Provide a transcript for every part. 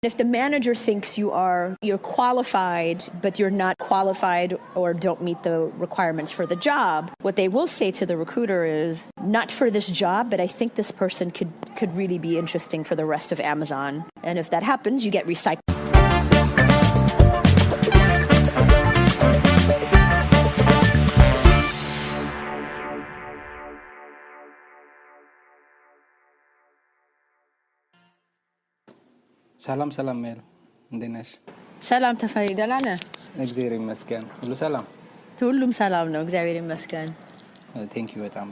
If the manager thinks you're qualified, but you're not qualified or don't meet the requirements for the job, what they will say to the recruiter is, not for this job, but I think this person could really be interesting for the rest of Amazon. And if that happens, you get recycled. ሰላም ሰላም ሜል እንዴት ነሽ? ሰላም ተፈሪ ደህና ነህ? እግዚአብሔር ይመስገን ሁሉ ሰላም። ሁሉም ሰላም ነው እግዚአብሔር ይመስገን። ቴንክ ዩ በጣም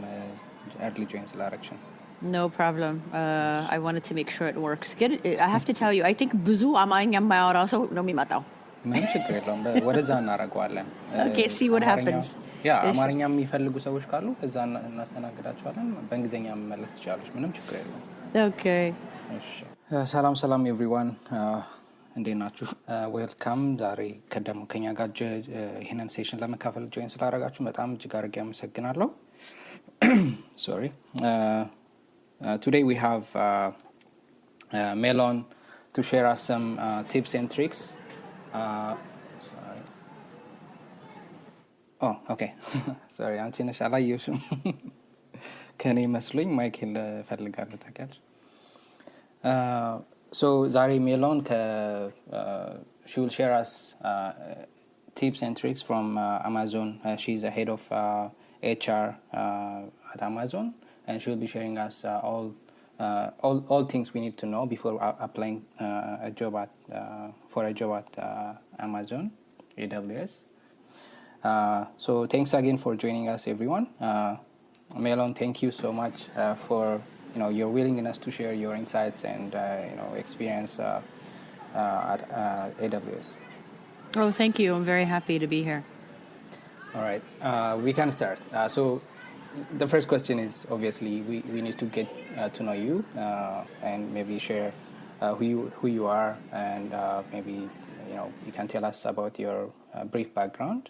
early join ስላደረግሽን። No problem. I wanted to make sure it works. I have to tell you, I think ብዙ አማርኛ የማያወራ ሰው ነው የሚመጣው። ምንም ችግር የለውም ወደዛ እናደርገዋለን። Okay, see what happens. አማርኛ የሚፈልጉ ሰዎች ካሉ እዛ እናስተናግዳቸዋለን። በእንግሊዝኛ መመለስ ትችላለሽ፣ ምንም ችግር የለውም። Okay. እሺ ሰላም ሰላም ኤቭሪዋን እንዴት ናችሁ? ዌልካም። ዛሬ ከደሞ ከኛ ጋር ይሄንን ሴሽን ለመካፈል ጆይን ስላደረጋችሁ በጣም እጅግ አድርጌ አመሰግናለሁ። Sorry. Today we have Melon to share us some tips and tricks. Sorry. Oh, okay. Sorry, አንቺ ነሽ አላየሁሽም። ከኔ መስሎኝ ማይክል ፈልጋለሁ ታውቂያለሽ። So Zari Melon she will share us tips and tricks from Amazon. She's a head of HR at Amazon, and she will be sharing us all things we need to know before applying for a job at Amazon AWS. So thanks again for joining us, everyone. Melon, thank you so much for your willingness to share your insights and experience at AWS. Oh, thank you. I'm very happy to be here. All right, we can start. So the first question is obviously we need to get to know you and maybe share who you are, and maybe you can tell us about your brief background,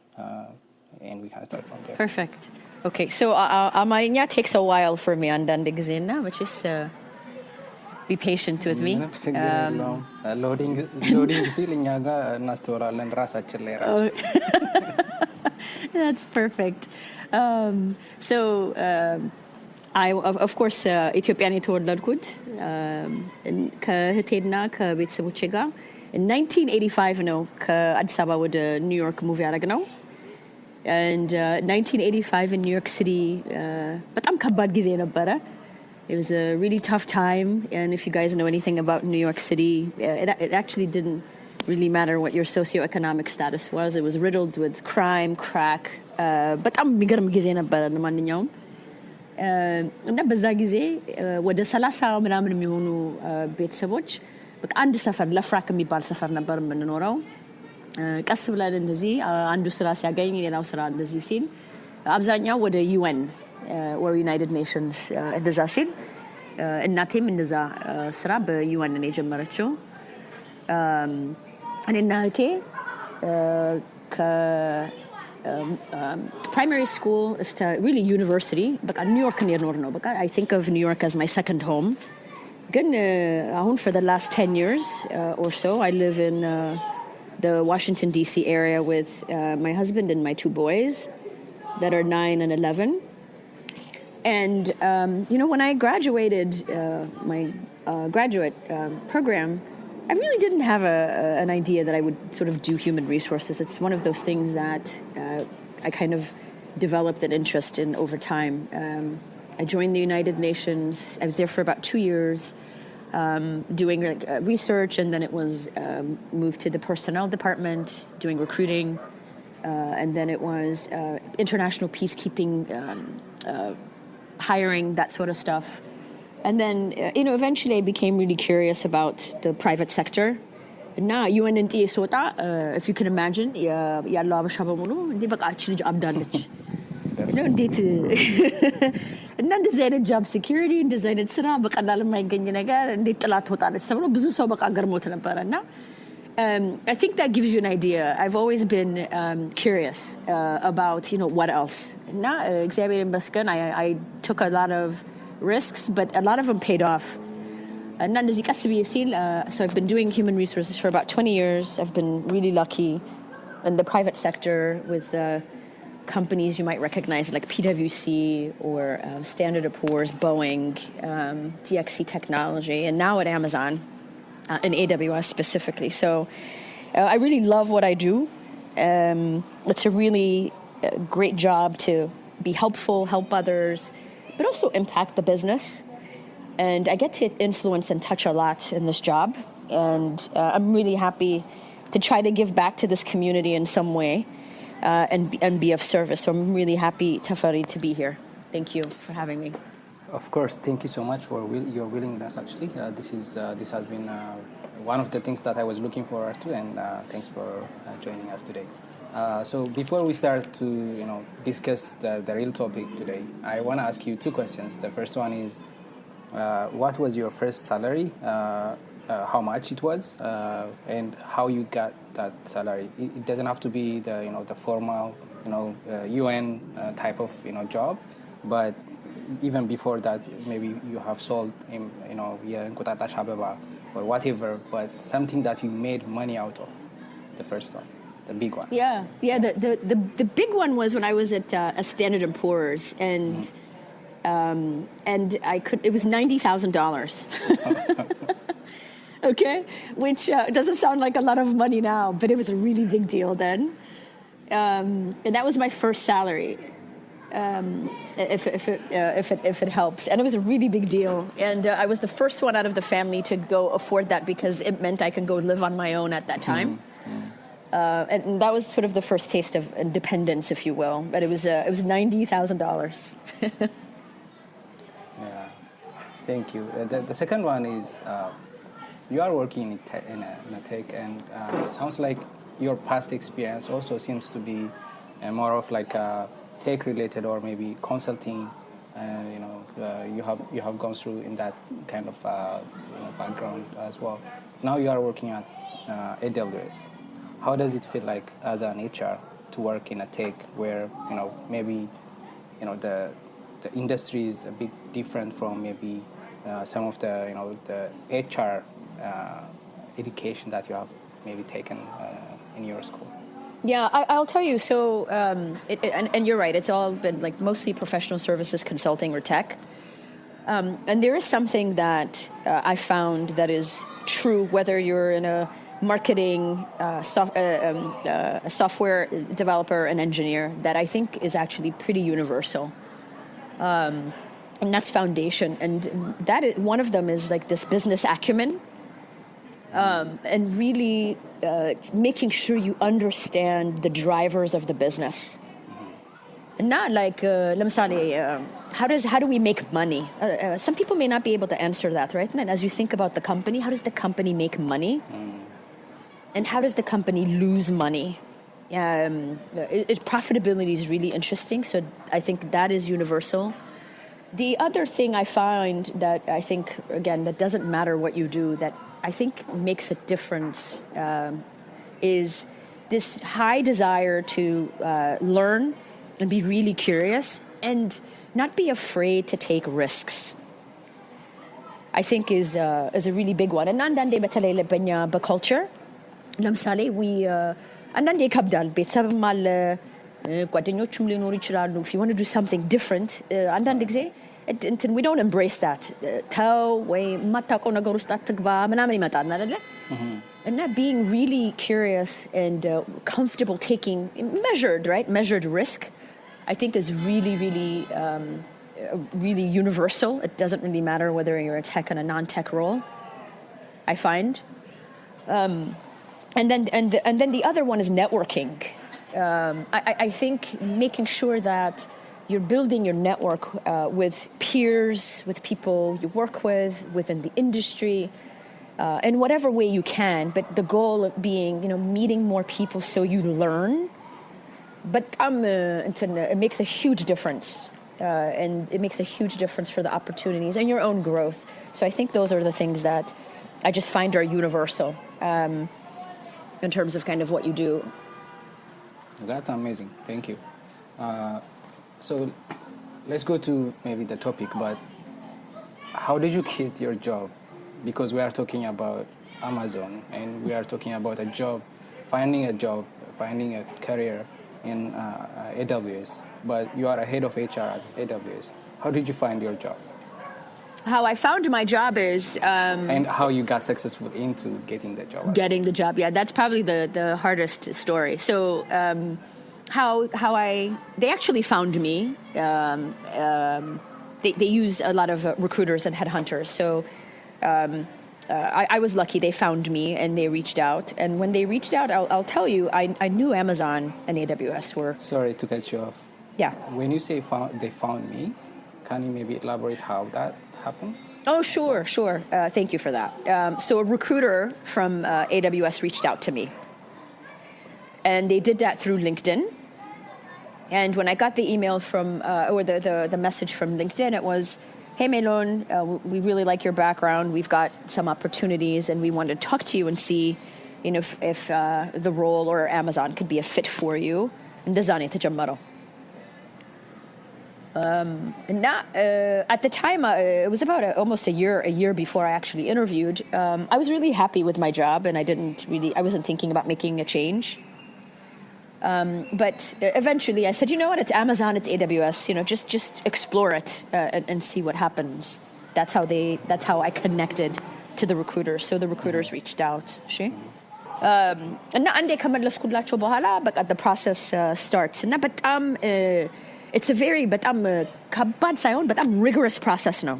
and we can start from there. Perfect. Okay, so Amarinya takes a while for me andand gizena, which is be patient with me. Loading ሲልኛ ጋር እናስተውላለን ራሳችን ላይ ራስ። That's perfect. So I of course ኢትዮጵያን የተወለድኩት ከእህቴና ከቤተሰቦቼ ጋር in 1985 ነው ከአዲስ አበባ ወደ ኒውዮርክ ሙቭ ያደረግነው. And 1985 in New York City, በጣም ከባድ ጊዜ ነበረ. It was a really tough time, and if you guys know anything about New York City, it actually didn't really matter what your socioeconomic status was. It was riddled with crime, crack. በጣም የሚገርም ጊዜ ነበረ ለማንኛውም። እና በዛ ጊዜ ወደ 30 ምናምን የሚሆኑ ቤተሰቦች በቃ አንድ ሰፈር ለፍራክ የሚባል ሰፈር ነበር የምንኖረው። ቀስ ብለን እንደዚህ አንዱ ስራ ሲያገኝ ሌላው ስራ እንደዚህ ሲል አብዛኛው ወደ UN or United Nations እንደዛ ሲል እናቴም እንደዛ ስራ በUN ነው የጀመረችው። እኔና እህቴ primary school is to really university በቃ ኒውዮርክ ነው ነው በቃ I think of New York as my second home. ግን አሁን for the last 10 years or so I live in the Washington, D.C. area with my husband and my 2 boys that are 9 and 11. And, when I graduated my graduate program, I really didn't have an idea that I would sort of do human resources. It's one of those things that I kind of developed an interest in over time. I joined the United Nations. I was there for about 2 years. Doing research, and then it was moved to the personnel department, doing recruiting, and then it was international peacekeeping, hiring, that sort of stuff. And then, eventually I became really curious about the private sector. Now, UNNT sota, if you can imagine, ያለው አበሻ በሙሉ እንዴ በቃ እቺ ልጅ አብዳለች እንዴት እና እንደዚህ አይነት ጆብ ሴኩሪቲ እንደዚህ አይነት ስራ በቀላል የማይገኝ ነገር እንዴት ጥላት ትወጣለች ተብሎ ብዙ ሰው በቃ ገርሞት ነበርና I think that gives you an idea. I've always been curious about what else. እና እግዚአብሔር ይመስገን I took a lot of risks, but a lot of them paid off. እና እንደዚህ ቀስ ብዬ ሲል so I've been doing human resources for about 20 years. I've been really lucky in the private sector with companies you might recognize like PwC or Standard & Poor's, Boeing, DXC Technology, and now at Amazon, in AWS specifically. So I really love what I do. It's a really great job to be helpful, help others, but also impact the business. And I get to influence and touch a lot in this job. And I'm really happy to try to give back to this community in some way and be of service. So I'm really happy, Tafari, to be here. Thank you for having me. Of course, thank you so much for your willingness. Actually, this has been one of the things that I was looking forward to, and thanks for joining us today. So before we start to discuss the real topic today, I want to ask you two questions. The first one is, what was your first salary? How much it was, and how you got that salary? It doesn't have to be the formal UN type of job, but even before that, maybe you have sold Nkutatash Habeba or whatever, but something that you made money out of. The first one, the big one. Yeah. The big one was when I was at a Standard & Poor's, and it was $90,000. Okay, which doesn't sound like a lot of money now, but it was a really big deal then. And that was my first salary, if it helps. And it was a really big deal. And I was the first one out of the family to go afford that because it meant I could go live on my own at that time. And that was sort of the first taste of independence, if you will. But it was $90,000. Yeah, thank you. The second one is, you are working in a tech, and it sounds like your past experience also seems to be more of like tech related or maybe consulting. You have gone through in that kind of background as well. Now you are working at AWS. How does it feel like as an HR to work in a tech where maybe the industry is a bit different from maybe some of the HR education that you have maybe taken in your school? Yeah, I'll tell you. So, and you're right. It's all been like mostly professional services, consulting, or tech. And there is something that I found that is true whether you're in a marketing, a software developer, an engineer, that I think is actually pretty universal. And that's foundation. And that is, one of them is like this business acumen. And really making sure you understand the drivers of the business. And not like, how do we make money? Some people may not be able to answer that, right? And as you think about the company, how does the company make money? And how does the company lose money? Profitability is really interesting, so I think that is universal. The other thing I find that I think, again, that doesn't matter what you do, that I think makes a difference is this high desire to learn and be really curious and not be afraid to take risks. I think is a really big one. And አንዳንዴ በተለይ በculture ለምሳሌ አንዳንዴ ይከብዳል። ቤተሰብም አለ፣ ጓደኞቹም ሊኖሩ ይችላሉ. If you want to do something different, አንዳንድ ጊዜ we don't embrace that. ተው ወይ የማታውቀው ነገር ውስጥ አትግባ ምናምን ይመጣል አይደለ? And that being really curious and comfortable taking measured risk, I think is really, really, really universal. It doesn't really matter whether you're a tech and a non-tech role, I find. And then the other one is networking. I think making sure that you're building your network with peers, with people you work with, within the industry, in whatever way you can. But the goal of being, meeting more people so you learn. But it makes a huge difference. And it makes a huge difference for the opportunities and your own growth. So I think those are the things that I just find are universal in terms of kind of what you do. That's amazing. Thank you. So let's go to maybe the topic, but how did you quit your job because we are talking about Amazon and we are talking about a job, finding a career in AWS. But you are a head of HR at AWS. How did you find your job? How I found my job is... and how you got successful into getting the job. Getting the job, yeah. That's probably the hardest story. So they actually found me. They use a lot of recruiters and headhunters. So I was lucky. They found me and they reached out. And when they reached out, I'll tell you, I knew Amazon and AWS were... Sorry to cut you off. Yeah. When you say they found me, can you maybe elaborate how that happened? Oh, sure. Thank you for that. So a recruiter from AWS reached out to me. And they did that through LinkedIn. And when I got the email from, or the message from LinkedIn, it was, hey, Melon, we really like your background. We've got some opportunities, and we want to talk to you and see, if the role or Amazon could be a fit for you. እንደዛ ነው የተጀመረው. And at the time, it was about almost a year before I actually interviewed. I was really happy with my job, and I wasn't thinking about making a change. But eventually I said, you know what, it's Amazon, it's AWS, just explore it and see what happens. That's how I connected to the recruiters. So the recruiters reached out. And አንዴ ከመለስኩላቸው በኋላ በቃ the process starts. እና በጣም it's a very በጣም ከባድ ሳይሆን በጣም rigorous process ነው.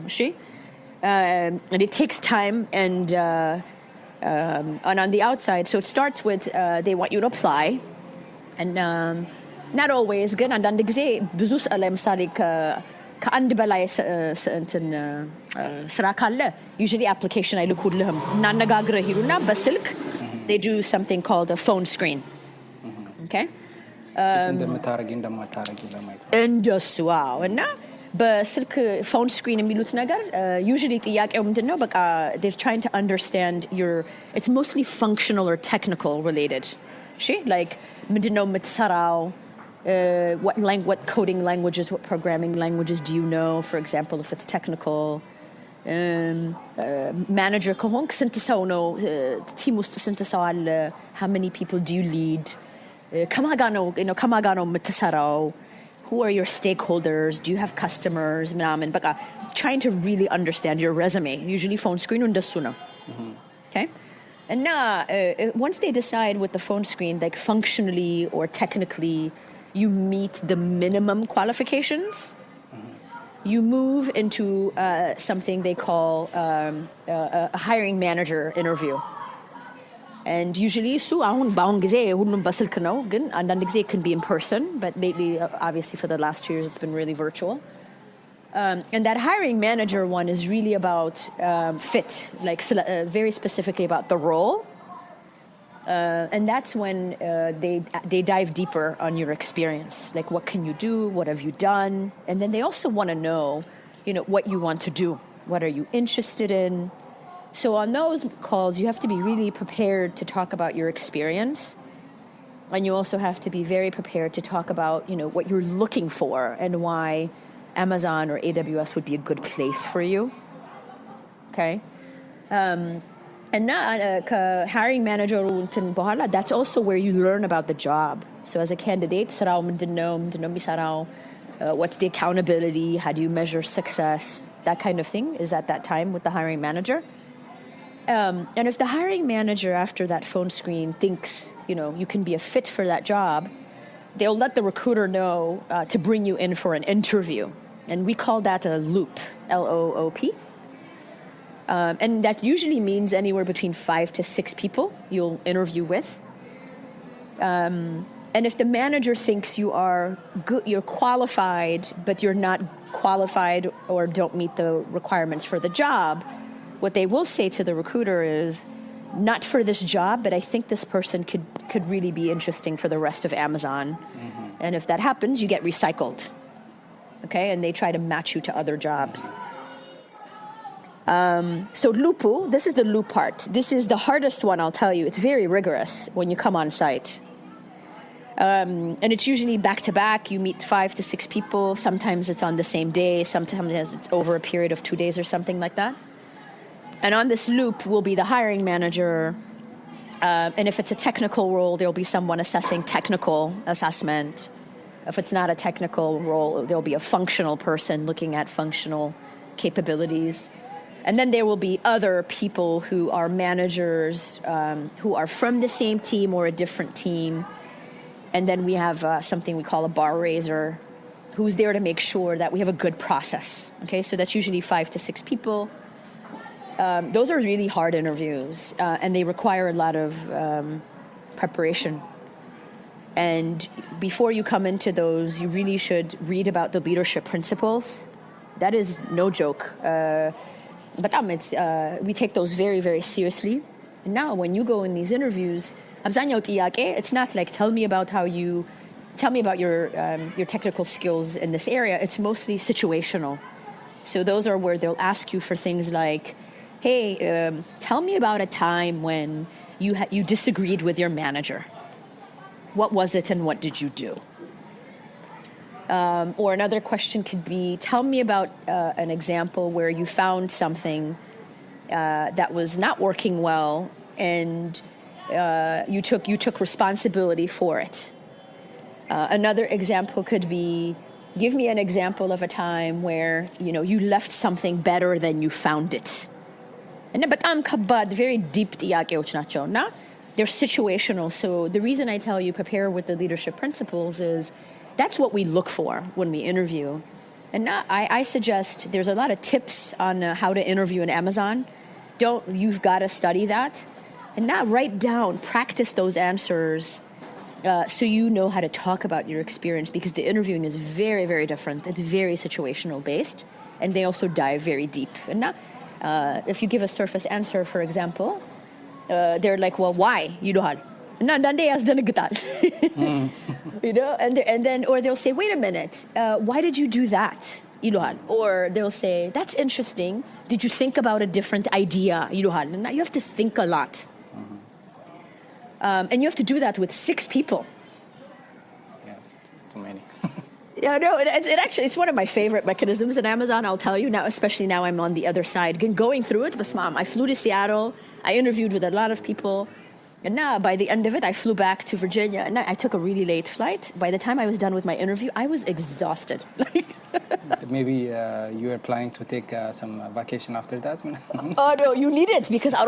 And it takes time and on the outside, so it starts with they want you to apply. And not always, ግን አንዳንድ ጊዜ ብዙ ለምሳሌ ከአንድ በላይ ስራ ካለ usually application አይልኩልህም እናነጋግረህ ይሉና በስልክ they do something called a phone screen. Okay? እንደሱ ዋው እና በስልክ phone screen የሚሉት ነገር usually ጥያቄው ምንድነው በቃ they're trying to understand it's mostly functional or technical related. Like ምንድነው የምትሰራው? What coding languages, what programming languages do you know? For example, if it's technical. Manager ከሆንክ ስንት ሰው ነው ቲም ውስጥ ስንት ሰው አለ? How many people do you lead? ከማን ጋር ነው የምትሰራው? Who are your stakeholders? Do you have customers? ምናምን በቃ trying to really understand your resume. Usually phone screen እንደሱ ነው. Okay? And now, once they decide with the phone screen, like functionally or technically, you meet the minimum qualifications, you move into something they call a hiring manager interview. And usually, በአሁን ጊዜ ሁሉም በስልክ ነው, ግን አንዳንድ ጊዜ it can be in person, but lately, obviously for the last 2 years, it's been really virtual. And that hiring manager one is really about fit, like very specifically about the role. And that's when they dive deeper on your experience. Like, what can you do? What have you done? And then they also want to know, what you want to do. What are you interested in? So on those calls, you have to be really prepared to talk about your experience. And you also have to be very prepared to talk about, what you're looking for and why Amazon or AWS would be a good place for you. Okay? And now, hiring manager, that's also where you learn about the job. So as a candidate, what's the accountability? How do you measure success? That kind of thing is at that time with the hiring manager. And if the hiring manager after that phone screen thinks, you can be a fit for that job, they'll let the recruiter know to bring you in for an interview. And we call that a loop, L-O-O-P. And that usually means anywhere between 5 to 6 people you'll interview with. And if the manager thinks you are good, you're qualified, but you're not qualified or don't meet the requirements for the job, what they will say to the recruiter is, not for this job, but I think this person could really be interesting for the rest of Amazon. Mm-hmm. And if that happens, you get recycled. Okay? And they try to match you to other jobs. So lupu, this is the loop part. This is the hardest one, I'll tell you. It's very rigorous when you come on site. And it's usually back to back. You meet 5 to 6 people. Sometimes it's on the same day. Sometimes it's over a period of 2 days or something like that. And on this loop will be the hiring manager. And if it's a technical role, there'll be someone assessing technical assessment. If it's not a technical role, there'll be a functional person looking at functional capabilities. And then there will be other people who are managers, who are from the same team or a different team. And then we have something we call a bar raiser, who's there to make sure that we have a good process. Okay, so that's usually 5 to 6 people. Those are really hard interviews, and they require a lot of preparation. And before you come into those, you really should read about the leadership principles. That is no joke. But we take those very, very seriously. And now when you go in these interviews, it's not like tell me about your technical skills in this area. It's mostly situational. So those are where they'll ask you for things like, hey, tell me about a time when you disagreed with your manager. What was it and what did you do? Or another question could be, tell me about an example where you found something that was not working well and you took responsibility for it. Another example could be, give me an example of a time where you left something better than you found it. And በጣም ከባድ, very deep ጥያቄዎች ናቸው እና they're situational. So the reason I tell you prepare with the leadership principles is that's what we look for when we interview. And now I suggest there's a lot of tips on how to interview in Amazon. You've got to study that. And now write down, practice those answers so you know how to talk about your experience, because the interviewing is very, very different. It's very situational based, and they also dive very deep. And now, if you give a surface answer, for example, they're like, well, why? You know how. And then, or they'll say, wait a minute, why did you do that? Or they'll say, that's interesting. Did you think about a different idea? Now you have to think a lot. And you have to do that with 6 people. Yeah, it's too many. Yeah, no, it actually, it's one of my favorite mechanisms in Amazon, I'll tell you now, especially now I'm on the other side. Going through it, Basmam, I flew to Seattle, I interviewed with a lot of people, and now by the end of it, I flew back to Virginia, and I took a really late flight. By the time I was done with my interview, I was exhausted. Maybe you were planning to take some vacation after that? Oh, no, you need it, because I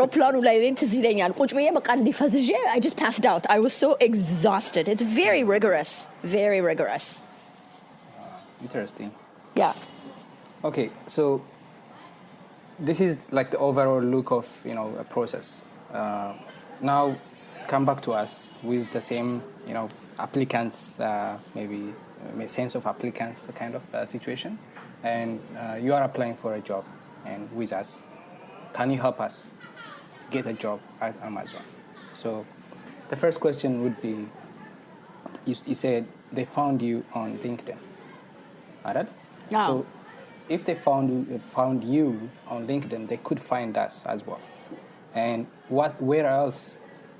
just passed out. I was so exhausted. It's very rigorous, very rigorous. Interesting. Yeah. Okay, so this is like the overall look of a process. Now come back to us with the same applicants, maybe sense of applicants kind of situation, and you are applying for a job and with us. Can you help us get a job at Amazon? So the first question would be, you said they found you on LinkedIn. Alright? Yeah. So if they found you on LinkedIn, they could find us as well. And where else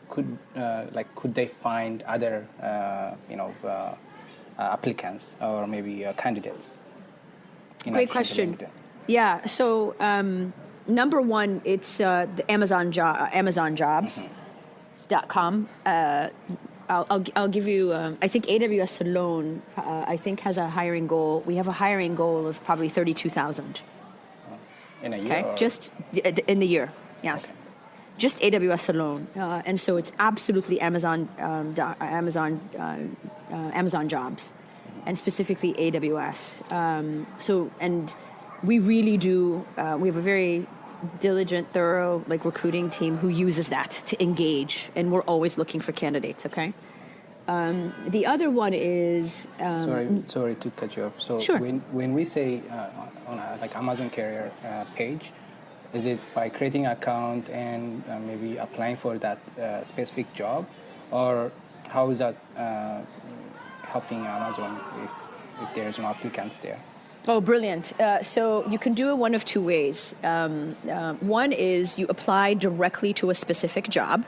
could they find other applicants or maybe candidates? Great question. Yeah. So number one, it's the Amazon Jobs.com. I'll give you, I think AWS alone, I think has a hiring goal. We have a hiring goal of probably 32,000. In a year? Okay, just in the year, yes. Okay. Just AWS alone. And so it's absolutely Amazon Jobs, and specifically AWS. And we really do, we have a very diligent, thorough, recruiting team who uses that to engage, and we're always looking for candidates. Okay. The other one is sorry to cut you off. So sure. when we say on a Amazon career page, is it by creating an account and maybe applying for that specific job, or how is that helping Amazon if there's no applicants there? Oh, brilliant. So you can do it one of 2 ways. One is you apply directly to a specific job.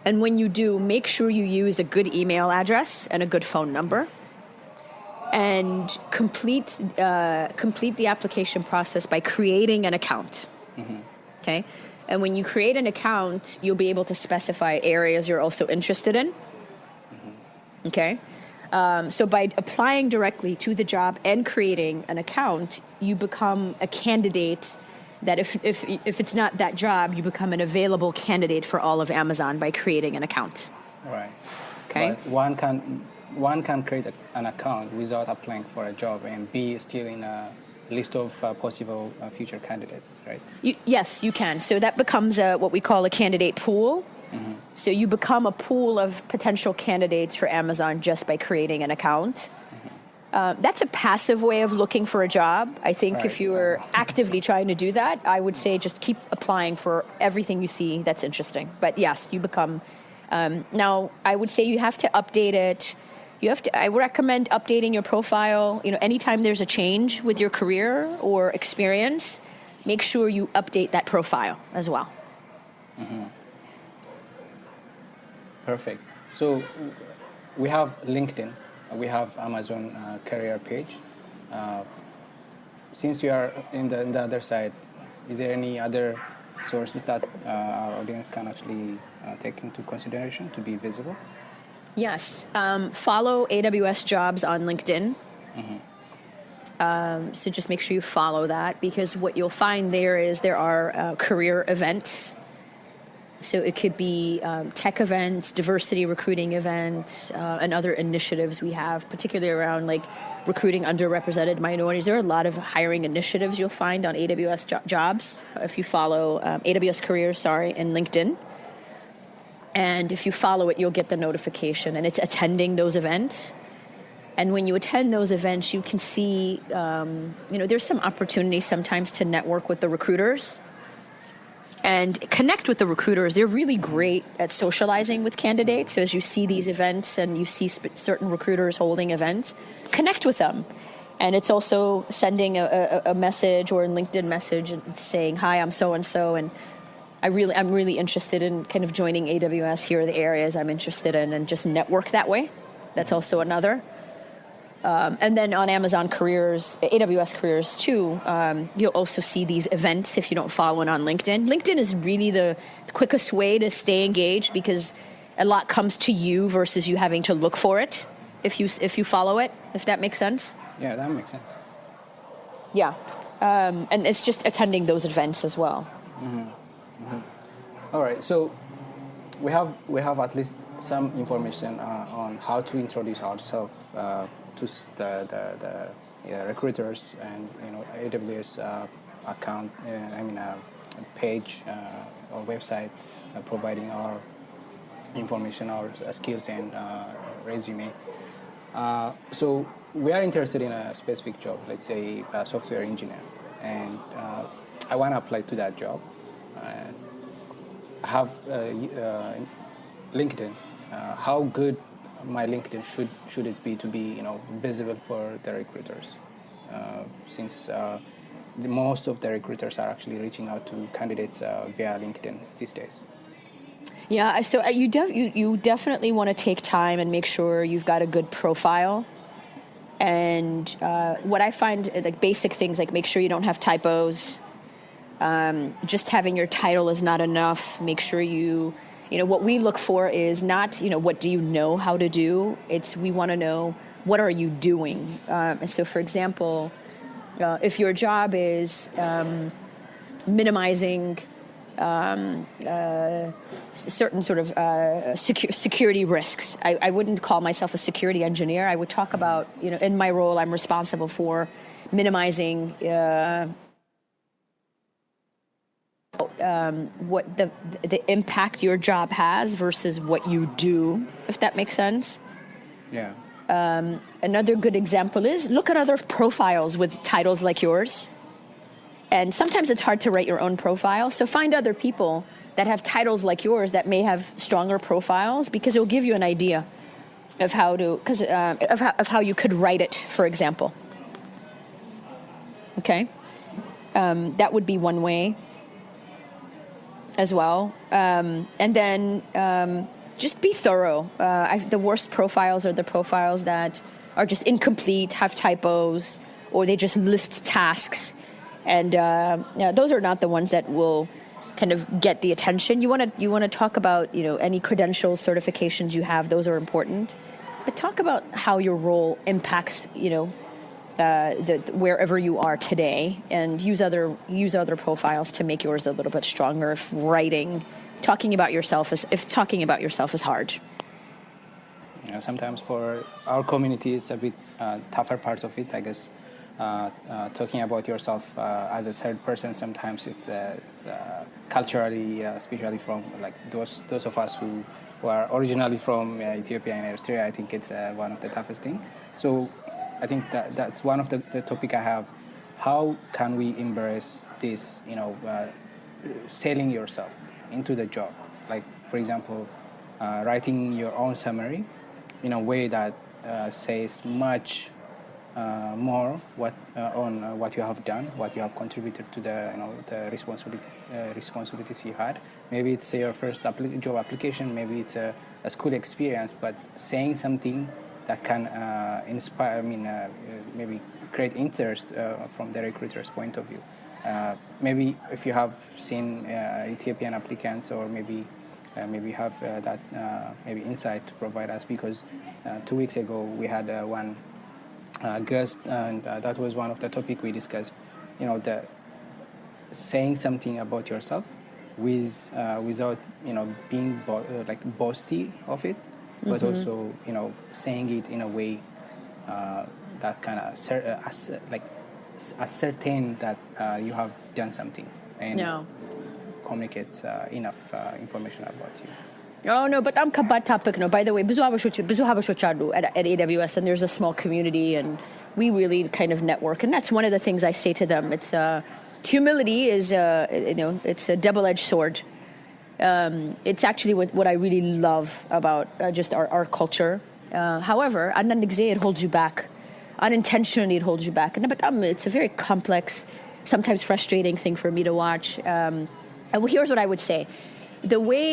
And when you do, make sure you use a good email address and a good phone number. And complete the application process by creating an account. Mm-hmm. Okay. And when you create an account, you'll be able to specify areas you're also interested in. Okay. So by applying directly to the job and creating an account, you become a candidate that if it's not that job, you become an available candidate for all of Amazon by creating an account. Right. Okay. But one can create an account without applying for a job and be still in a list of possible future candidates, right? Yes, you can. So that becomes what we call a candidate pool. Mm-hmm. So you become a pool of potential candidates for Amazon just by creating an account. Mm-hmm. That's a passive way of looking for a job. I think right. If you were actively trying to do that, I would say just keep applying for everything you see that's interesting. But yes, you become... now, I would say you have to update it. I would recommend updating your profile. Anytime there's a change with your career or experience, make sure you update that profile as well. Mm-hmm. Perfect. So we have LinkedIn, we have Amazon career page. Since you are in the other side, is there any other sources that our audience can actually take into consideration to be visible? Yes. Follow AWS jobs on LinkedIn. Mm-hmm. So just make sure you follow that, because what you'll find there are career events. So it could be tech events, diversity recruiting events, and other initiatives we have, particularly around like recruiting underrepresented minorities. There are a lot of hiring initiatives you'll find on AWS jobs if you follow AWS careers, in LinkedIn. And if you follow it, you'll get the notification, and it's attending those events. And when you attend those events, you can see, there's some opportunity sometimes to network with the recruiters and connect with the recruiters. They're really great at socializing with candidates. So as you see these events and you see certain recruiters holding events, connect with them. And it's also sending a message or a LinkedIn message and saying, hi, I'm so-and-so, and I'm really interested in kind of joining AWS. Here are the areas I'm interested in, and just network that way. That's also another. And then on Amazon careers, AWS careers too, you'll also see these events if you don't follow it on LinkedIn. LinkedIn is really the quickest way to stay engaged, because a lot comes to you versus you having to look for it if you follow it, if that makes sense. Yeah, that makes sense. Yeah. And it's just attending those events as well. Mm-hmm. Mm-hmm. All right, so we have at least some information on how to introduce ourselves to the recruiters and AWS account. Page or website providing our information, our skills and resume. So we are interested in a specific job, let's say a software engineer, and I want to apply to that job. I have LinkedIn. How good my LinkedIn should it be to be visible for the recruiters? Since most of the recruiters are actually reaching out to candidates via LinkedIn these days. Yeah, so you definitely want to take time and make sure you've got a good profile. And what I find, like basic things, like make sure you don't have typos. Just having your title is not enough. Make sure what we look for is not, what do you know how to do? We want to know, what are you doing? And so, for example, if your job is minimizing certain sort of security risks, I wouldn't call myself a security engineer. I would talk about, in my role, I'm responsible for minimizing what the impact your job has versus what you do, if that makes sense. Yeah. Another good example is look at other profiles with titles like yours. And sometimes it's hard to write your own profile, so find other people that have titles like yours that may have stronger profiles, because it'll give you an idea of how you could write it, for example. Okay, that would be one way as well. And then just be thorough. The worst profiles are the profiles that are just incomplete, have typos, or they just list tasks. And those are not the ones that will kind of get the attention. You want to talk about, any credentials, certifications you have. Those are important. But talk about how your role impacts, wherever you are today, and use other profiles to make yours a little bit stronger. If talking about yourself is hard. Sometimes for our community, it's a bit tougher part of it, I guess. Talking about yourself as a third person, sometimes it's culturally, especially from like those of us who are originally from Ethiopia and Eritrea. I think it's one of the toughest things. So I think that's one of the topic I have. How can we embrace this, selling yourself into the job? Like, for example, writing your own summary in a way that says much more on what you have done, what you have contributed to the responsibilities you had. Maybe it's your first job application, maybe it's a school experience, but saying something that can inspire, maybe create interest from the recruiter's point of view. Maybe if you have seen Ethiopian applicants, or maybe have that maybe insight to provide us, because 2 weeks ago we had one guest, and that was one of the topic we discussed. The saying something about yourself without being boasty of it, but also saying it in a way that kind of ascertain that you have done something and communicates enough information about you. Oh no, but I'm ከባድ topic. No, by the way, ብዙ ሀበሾች አሉ at AWS, and there's a small community, and we really kind of network, and that's one of the things I say to them. It's humility is it's a double-edged sword. It's actually what I really love about just our culture. However, አንዳንድ ጊዜ it holds you back. Unintentionally it holds you back. And it's a very complex, sometimes frustrating thing for me to watch. Here's what I would say. The way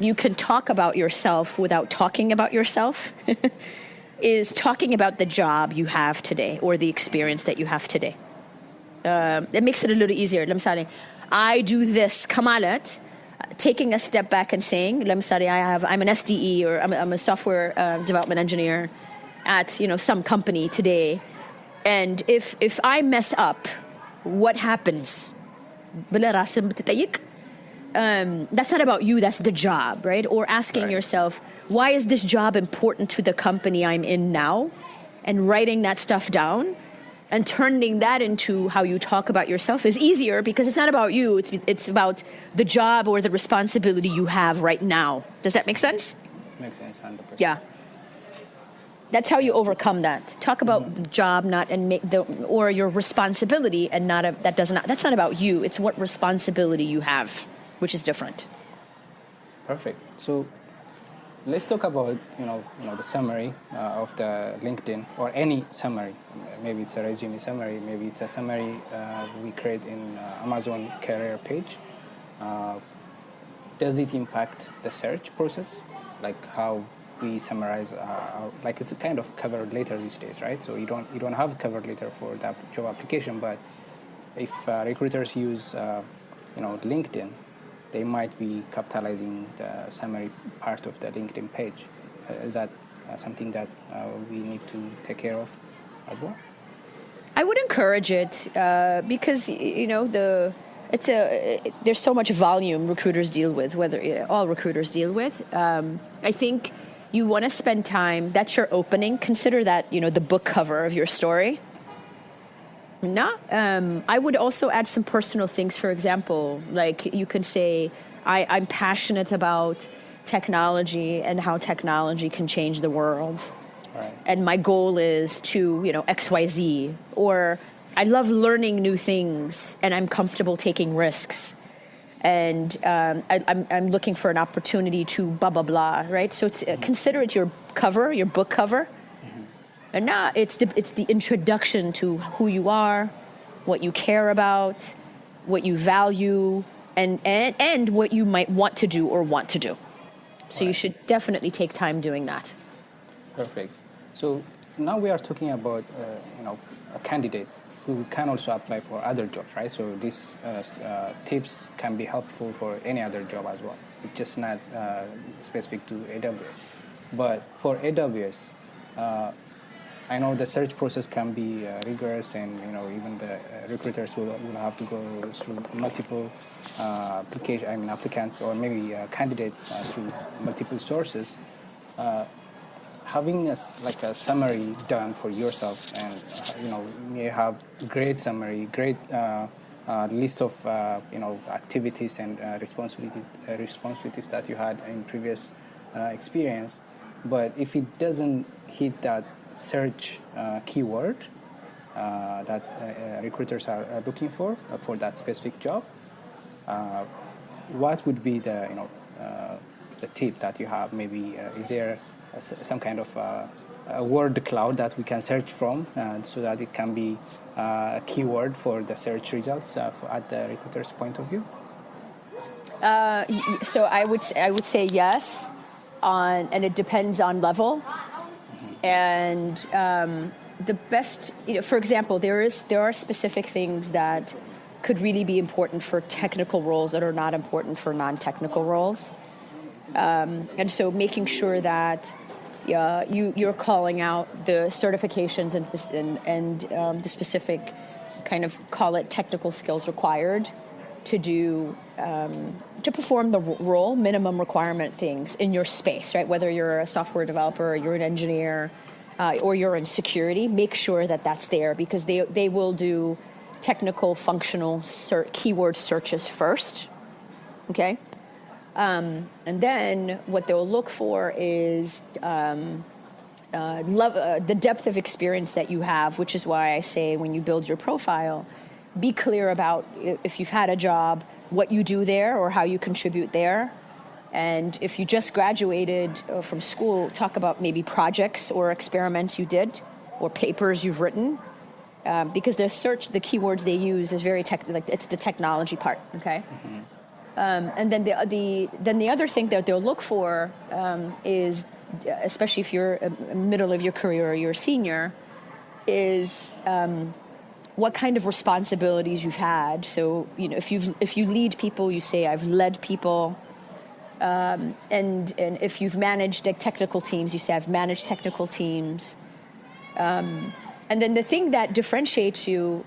you can talk about yourself without talking about yourself is talking about the job you have today or the experience that you have today. It makes it a little easier. ለምሳሌ I do this ከማለት, taking a step back and saying, ለምሳሌ I'm an SDE, or I'm a software development engineer at some company today, and if I mess up, what happens? ብለህ ራስህን ብትጠይቅ, that's not about you, that's the job, right? Or asking yourself, why is this job important to the company I'm in now? And writing that stuff down and turning that into how you talk about yourself is easier, because it's not about you, it's about the job or the responsibility you have right now. Does that make sense? Makes sense, 100%. Yeah. That's how you overcome that. Talk about the job, or your responsibility, and that's not about you. It's what responsibility you have, which is different. Perfect. So let's talk about the summary of the LinkedIn, or any summary. Maybe it's a resume summary. Maybe it's a summary we create in Amazon career page. Does it impact the search process? Like how we summarize, like it's a kind of cover letter these days, right? So you don't have cover letter for that job application, but if recruiters use LinkedIn, they might be capitalizing the summary part of the LinkedIn page. Is that something that we need to take care of as well? I would encourage it because there's so much volume recruiters deal with, all recruiters deal with. I think you want to spend time. That's your opening. Consider that the book cover of your story. I would also add some personal things. For example, like you can say, I'm passionate about technology and how technology can change the world. Right. And my goal is to, XYZ. Or I love learning new things and I'm comfortable taking risks. And I'm looking for an opportunity to blah, blah, blah, right? So it's consider it your cover, your book cover. And now it's the introduction to who you are, what you care about, what you value, and what you might want to do or want to do. So you should definitely take time doing that. Perfect. So now we are talking about a candidate who can also apply for other jobs, right? So these tips can be helpful for any other job as well. It's just not specific to AWS. But for AWS, I know the search process can be rigorous, and even the recruiters will have to go through multiple applicants or maybe candidates through multiple sources. Having a summary done for yourself, and you have great summary, great list of activities and responsibilities that you had in previous experience, but if it doesn't hit that search keyword that recruiters are looking for that specific job, what would be the tip that you have? Maybe is there some kind of a word cloud that we can search from, so that it can be a keyword for the search results at the recruiter's point of view? So I would say yes, and it depends on level. And the best, for example, there are specific things that could really be important for technical roles that are not important for non-technical roles. And so making sure that you're calling out the certifications and the specific kind of, call it, technical skills required to do to perform the role, minimum requirement things in your space, right? Whether you're a software developer, or you're an engineer, or you're in security, make sure that that's there, because they will do technical, functional keyword searches first, okay? And then what they'll look for is the depth of experience that you have, which is why I say when you build your profile, be clear about if you've had a job, what you do there or how you contribute there. And if you just graduated from school, talk about maybe projects or experiments you did or papers you've written, because the keywords they use is very it's the technology part, okay? Mm-hmm. And then the other thing that they'll look for is, especially if you're in the middle of your career or you're a senior, is what kind of responsibilities you've had. So if you lead people, you say I've led people, and if you've managed technical teams, you say I've managed technical teams. And then the thing that differentiates you,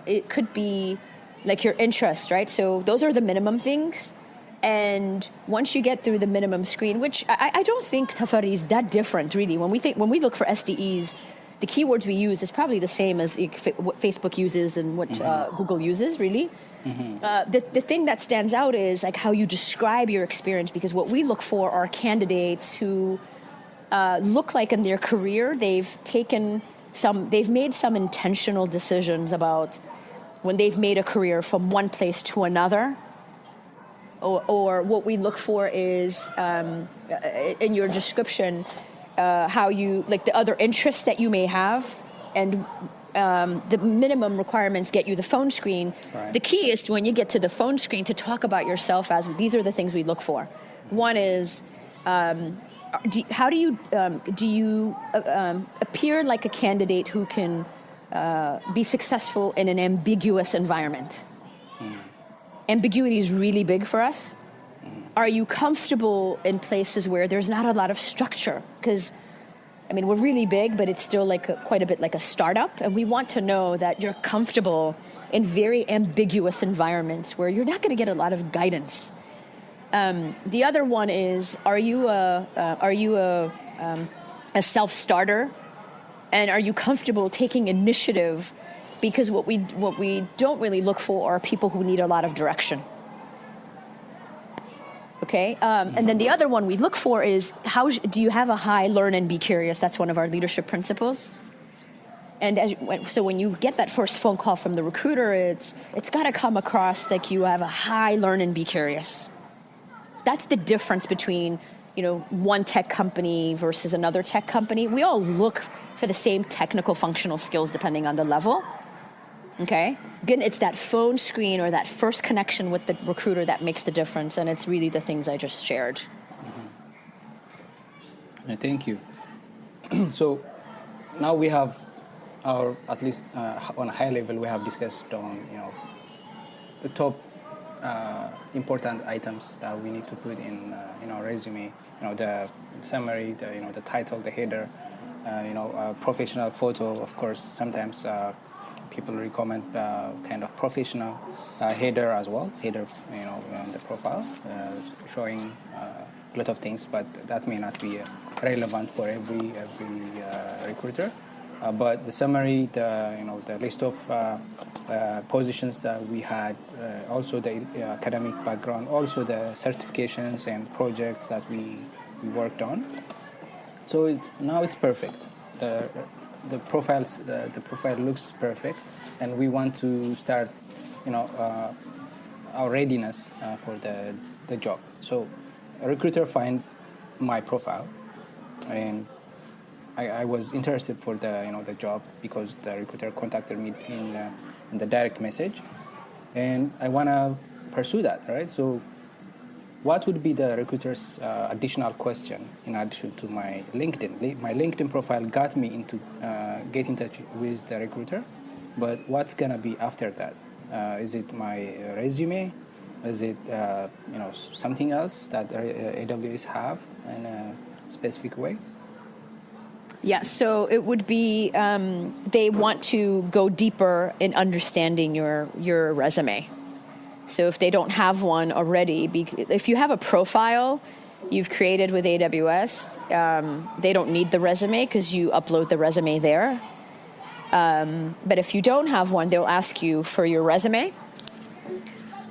it could be like your interest, right? So those are the minimum things. And once you get through the minimum screen, which I don't think Tafari is that different, really. When we look for SDEs, the keywords we use is probably the same as what Facebook uses and what Google uses, really. Mm-hmm. The thing that stands out is like how you describe your experience, because what we look for are candidates who look like in their career they've made some intentional decisions about when they've made a career from one place to another. Or what we look for is in your description, how you, like the other interests that you may have, and the minimum requirements get you the phone screen. Right. The key is when you get to the phone screen to talk about yourself as these are the things we look for. One is, how do you appear like a candidate who can be successful in an ambiguous environment? Ambiguity is really big for us. Are you comfortable in places where there's not a lot of structure? Because, we're really big, but it's still quite a bit like a startup. And we want to know that you're comfortable in very ambiguous environments where you're not going to get a lot of guidance. The other one is, are you a self-starter? And are you comfortable taking initiative? Because what we don't really look for are people who need a lot of direction. Okay, and then the other one we look for is do you have a high learn and be curious? That's one of our leadership principles. And so when you get that first phone call from the recruiter, it's got to come across like you have a high learn and be curious. That's the difference between one tech company versus another tech company. We all look for the same technical functional skills depending on the level. Okay? Again, it's that phone screen or that first connection with the recruiter that makes the difference, and it's really the things I just shared. Thank you. So now we have or at least on a high level, we have discussed on the top important items we need to put in our resume. The summary, the title, the header, professional photo. Of course, sometimes people recommend kind of professional header as well. Header, in the profile, showing a lot of things, but that may not be relevant for every recruiter. But the summary, the list of positions that we had, also the academic background, also the certifications and projects that we worked on. So now it's perfect. The profile looks perfect, and we want to start, our readiness for the job. So a recruiter find my profile, and I was interested for the job because the recruiter contacted me in the direct message, and I wanna pursue that, right? So, what would be the recruiter's additional question in addition to my LinkedIn? My LinkedIn profile got me into get in touch with the recruiter, but what's gonna be after that? Is it my resume? Is it something else that AWS have in a specific way? Yeah, so it would be they want to go deeper in understanding your resume. So if they don't have one already, if you have a profile you've created with AWS, they don't need the resume because you upload the resume there. But if you don't have one, they'll ask you for your resume.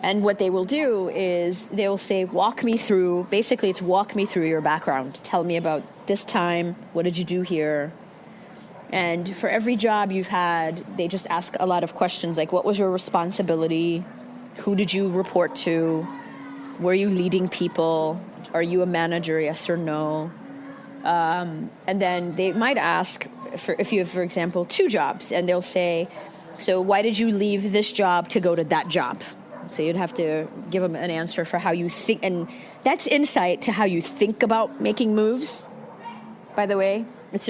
And what they will do is they'll say, walk me through your background. Tell me about this time. What did you do here? And for every job you've had, they just ask a lot of questions like, what was your responsibility? Who did you report to? Were you leading people? Are you a manager, yes or no? And then they might ask, if you have, for example, 2 jobs, and they'll say, so why did you leave this job to go to that job? So you'd have to give them an answer for how you think, and that's insight to how you think about making moves, by the way. It's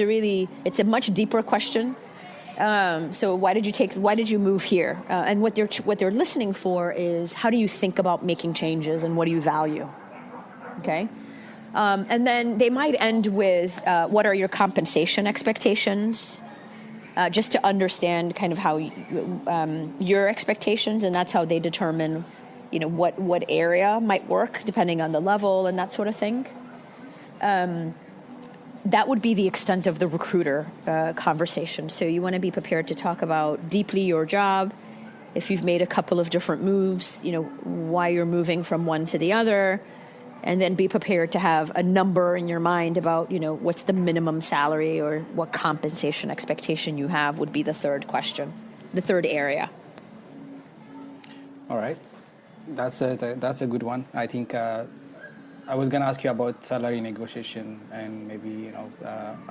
a much deeper question. So why did you move here? And what they're listening for is, how do you think about making changes and what do you value? Okay. And then they might end with, what are your compensation expectations? Just to understand kind of how your expectations, and that's how they determine, what area might work depending on the level and that sort of thing. That would be the extent of the recruiter conversation. So you want to be prepared to talk about deeply your job, if you've made a couple of different moves, why you're moving from one to the other, and then be prepared to have a number in your mind about, what's the minimum salary or what compensation expectation you have would be the third question, the third area. All right. That's a good one. I think I was going to ask you about salary negotiation and maybe,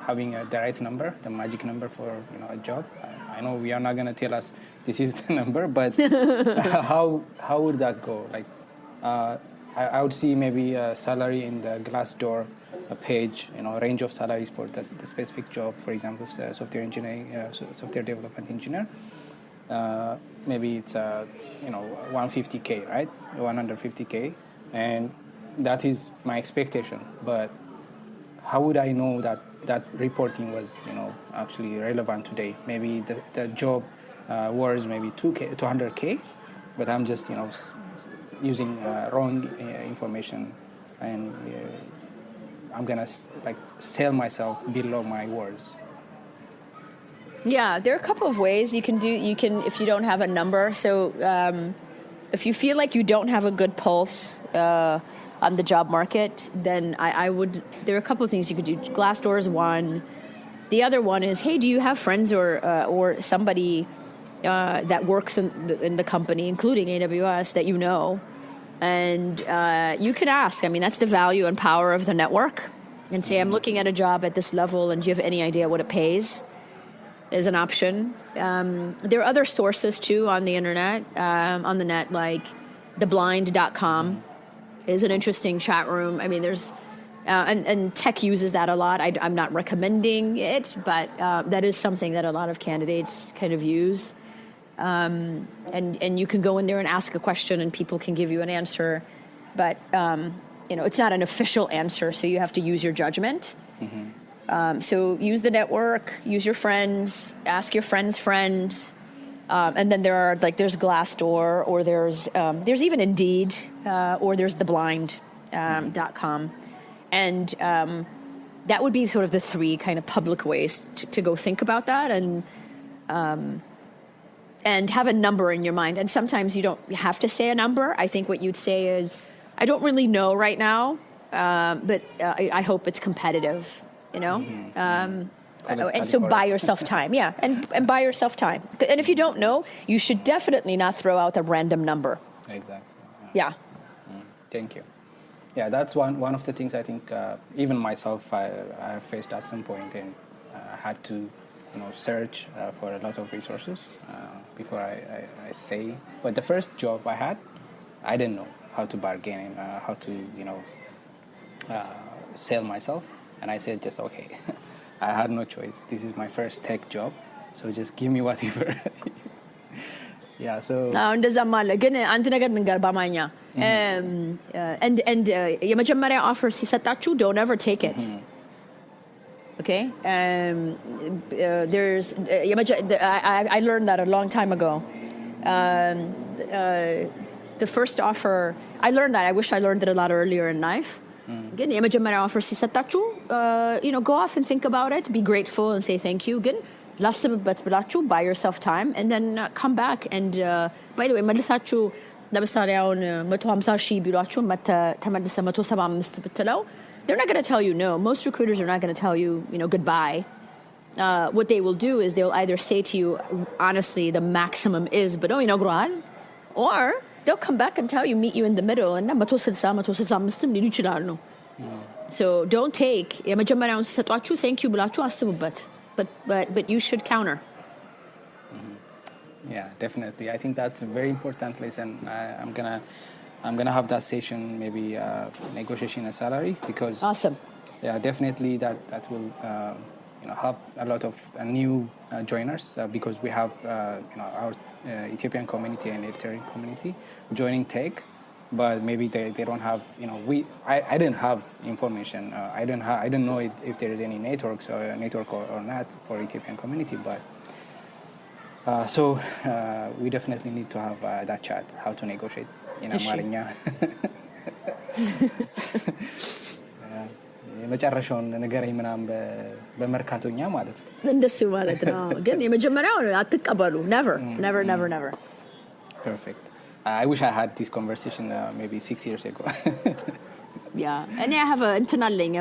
having the right number, the magic number for, a job. I know we are not going to tell us this is the number, but how would that go? Like, I would see maybe a salary in the Glassdoor page, range of salaries for the specific job. For example, software engineering, software development engineer. Maybe it's 150K, right? 150K, and that is my expectation. But how would I know that reporting was actually relevant today? Maybe the job was maybe 200K, but I'm just using wrong information, and I'm gonna sell myself below my words. Yeah, there are a couple of ways you can if you don't have a number. So if you feel like you don't have a good pulse on the job market, then I would. There are a couple of things you could do. Glassdoor is one. The other one is, hey, do you have friends or somebody that works in the company, including AWS, that you know? And you can ask. I mean, that's the value and power of the network. And say, I'm looking at a job at this level, and do you have any idea what it pays? Is an option. There are other sources, too, on the internet, on the net, like theblind.com is an interesting chat room. I mean, there's And tech uses that a lot. I'm not recommending it, but that is something that a lot of candidates kind of use. And you can go in there and ask a question and people can give you an answer, but it's not an official answer, so you have to use your judgment. So use the network, use your friends, ask your friends' friends, and then there's Glassdoor, or there's even Indeed, or there's theblind.com. And that would be sort of the three kind of public ways to go think about that, and have a number in your mind. And sometimes you don't have to say a number. I think what you'd say is, I don't really know right now, but I hope it's competitive, and so buy yourself time. Yeah, and buy yourself time. And if you don't know, you should definitely not throw out a random number. Exactly. Yeah. Thank you. Yeah, that's one of the things I think even myself I have faced at some point, and had to search for a lot of resources before I say. But the first job I had, I didn't know how to bargain and how to sell myself, and I said just okay. I had no choice. This is my first tech job, so just give me whatever. Yeah, so እንደዛም አለ። ግን አንድ ነገር ንገር በአማርኛ and የመጀመሪያ offer ሲሰጣችሁ don't ever take it. Okay? I learned that a long time ago. The first offer, I learned that. I wish I learned it a lot earlier in life. ግን የመጀመሪያ offer ሲሰጣችሁ, go off and think about it, be grateful and say thank you. ግን ላስብበት ብላችሁ buy yourself time and then come back. And by the way, መልሳችሁ ለምሳሌ አሁን 150,000 ቢሏችሁ ተመልሰ 175 ብትለው, they're not going to tell you no. Most recruiters are not going to tell you, goodbye. What they will do is they'll either say to you, honestly, the maximum is, but ይነግሩሃል, or they'll come back and tell you, meet you in the middle, and 165 ሊሉ ይችላሉ. So don't take የመጀመሪያውን ሲሰጧችሁ thank you ብላችሁ አስቡበት. But you should counter. Yeah, definitely. I think that's a very important lesson. I'm gonna have that session, maybe negotiation a salary, because awesome. Yeah, definitely that will help a lot of new joiners, because we have our Ethiopian community and Eritrean community joining tech, but maybe they don't have I didn't have information. I didn't know if there is any network or not for Ethiopian community, but so we definitely need to have that chat, how to negotiate in Amarinya. የመጨረሻውን ንገረኝ ምናምን በመርካቶኛ ማለት ነው። እንደሱ ማለት ነው። ግን የመጀመሪያው አትቀበሉ. Never. Perfect. I wish I had this conversation maybe 6 years ago. Yeah. And I have እንትን አለኝ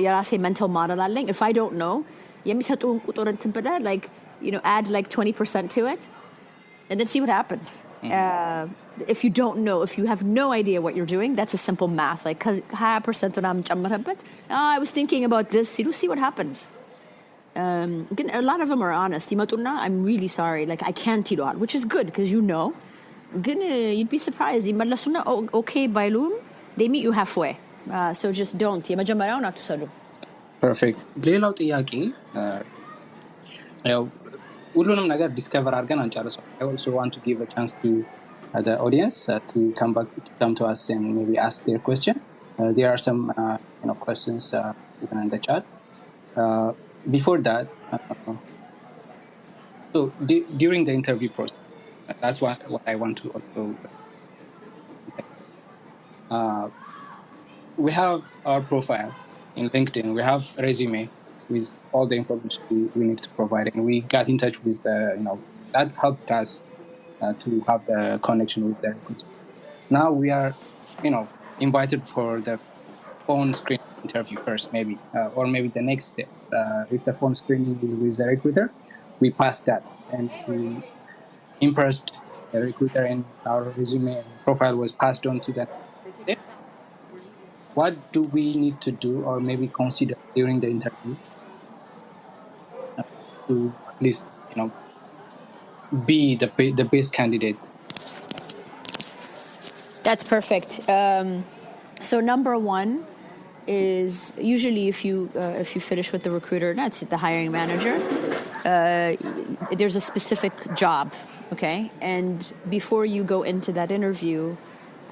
የራሴ mental model አለኝ. If I don't know, የሚሰጡን ቁጥር እንትን ብለህ add 20% to it and then see what happens. If you don't know, if you have no idea what you're doing, that's a simple math. 20% ምናምን ጨምረበት, I was thinking about this, see what happens. A lot of them are honest. ይመጡና I'm really sorry, I can't ይለዋል, which is good because ግን you'd be surprised. ይመለሱና okay ባይሉም they meet you halfway. So just don't. የመጀመሪያውን አትውሰዱ. Perfect. ሌላው ጥያቄ ያው ሁሉንም ነገር ዲስከቨር አድርገን አንጨርሰው. I also want to give a chance to the audience to come to us and maybe ask their question. There are some questions even in the chat. Before that, so during the interview process, that's what I want to also we have our profile in LinkedIn. We have a resume with all the information we need to provide, and we got in touch with that helped us to have the connection with the recruiter. Now we are invited for the phone screen interview first, maybe or maybe the next step. If the phone screening is with the recruiter, we passed that and we impressed the recruiter, and our resume and profile was passed on to the next step. What do we need to do or maybe consider during the interview to at least be the best candidate? That's perfect. So number one is usually if you finish with the recruiter, that's the hiring manager, there's a specific job, okay? And before you go into that interview,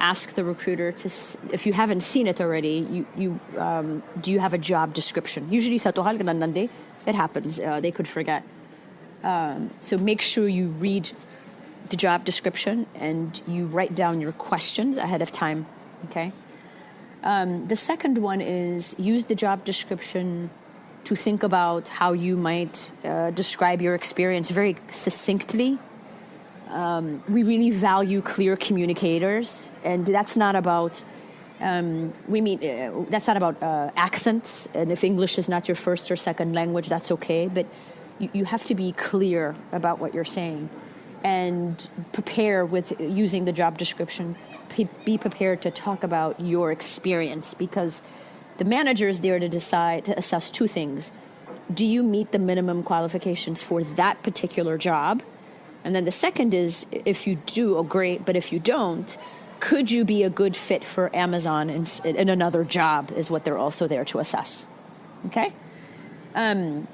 ask the recruiter if you haven't seen it already, do you have a job description? Usually it happens, they could forget. So make sure you read the job description and you write down your questions ahead of time, okay? The second one is use the job description to think about how you might describe your experience very succinctly. We really value clear communicators, and that's not about accents. And if English is not your first or second language, that's okay. But you have to be clear about what you're saying, and prepare with using the job description. Be prepared to talk about your experience, because the manager is there to assess two things. Do you meet the minimum qualifications for that particular job? And then the second is, if you do, oh great, but if you don't, could you be a good fit for Amazon in another job, is what they're also there to assess. Okay?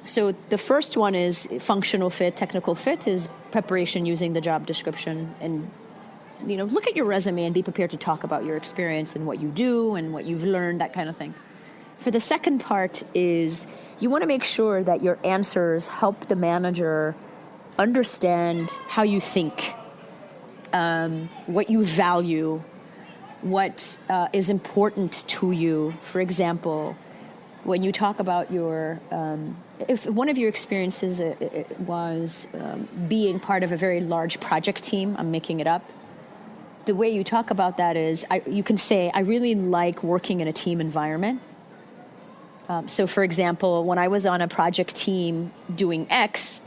So the first one is functional fit, technical fit is preparation using the job description, and look at your resume and be prepared to talk about your experience and what you do and what you've learned, that kind of thing. For the second part is you want to make sure that your answers help the manager understand how you think, what you value, what is important to you. For example, when you talk about if one of your experiences was being part of a very large project team, I'm making it up, the way you talk about that is you can say, I really like working in a team environment. So, for example, when I was on a project team doing X,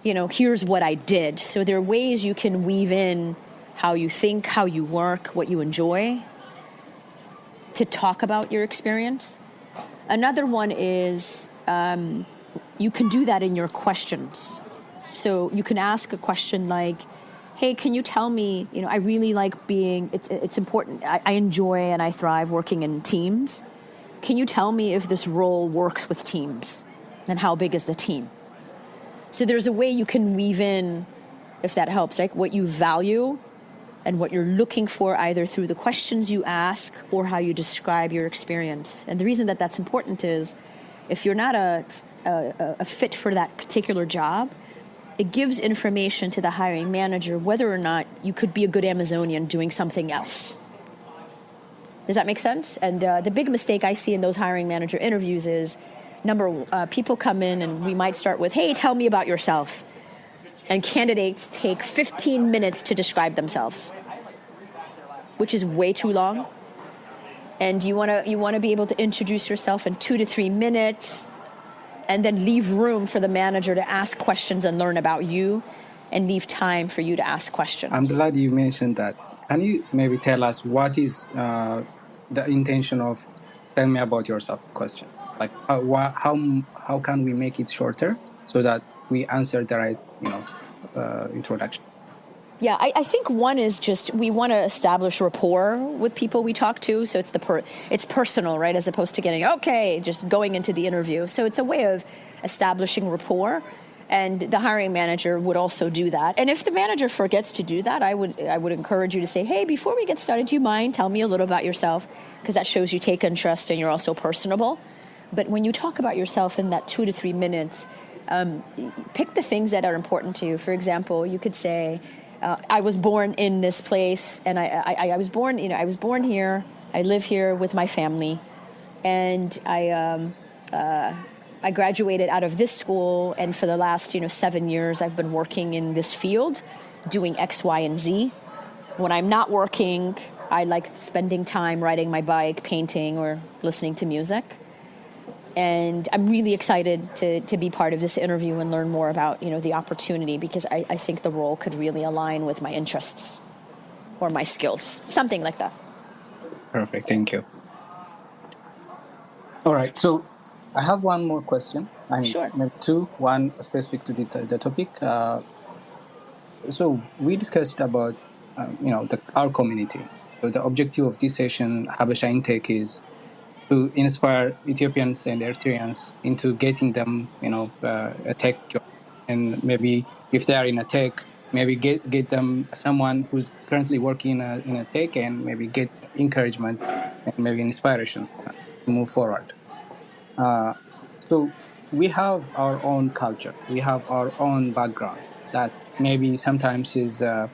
here's what I did. So there are ways you can weave in how you think, how you work, what you enjoy, to talk about your experience. Another one is you can do that in your questions. So you can ask a question like, hey, can you tell me, I really like it's important, I enjoy and I thrive working in teams. Can you tell me if this role works with teams? And how big is the team? So there's a way you can weave in, if that helps, like what you value and what you're looking for, either through the questions you ask or how you describe your experience. And the reason that that's important is if you're not a fit for that particular job, it gives information to the hiring manager whether or not you could be a good Amazonian doing something else. Does that make sense? And the big mistake I see in those hiring manager interviews is, people come in and we might start with, hey, tell me about yourself. And candidates take 15 minutes to describe themselves, which is way too long. And you want to be able to introduce yourself in 2 to 3 minutes, and then leave room for the manager to ask questions and learn about you, and leave time for you to ask questions. I'm glad you mentioned that. Can you maybe tell us what is the intention of tell me about yourself question? Like how can we make it shorter so that we answer the right introduction? Yeah, I think one is just we want to establish rapport with people we talk to, so it's personal, right, as opposed to just going into the interview. So it's a way of establishing rapport, and the hiring manager would also do that. And if the manager forgets to do that, I would encourage you to say, hey, before we get started, do you mind tell me a little about yourself, because that shows you take interest and you're also personable. But when you talk about yourself in that 2 to 3 minutes, pick the things that are important to you. For example, you could say, I was born in this place, and I was born here. I live here with my family, and I graduated out of this school, and for the last 7 years, I've been working in this field, doing X, Y, and Z. When I'm not working, I like spending time riding my bike, painting, or listening to music. And I'm really excited to be part of this interview and learn more about, the opportunity, because I think the role could really align with my interests or my skills, something like that. Perfect. Thank you. All right. So I have one more question. Sure. Maybe two, one specific to the topic. So we discussed about, our community. So the objective of this session, Habesha Intake, is to inspire Ethiopians and Eritreans into getting them, a tech job, and maybe if they are in a tech, maybe get them someone who's currently working in a tech, and maybe get encouragement and maybe inspiration to move forward. Uh, so we have our own culture, we have our own background that maybe sometimes is, a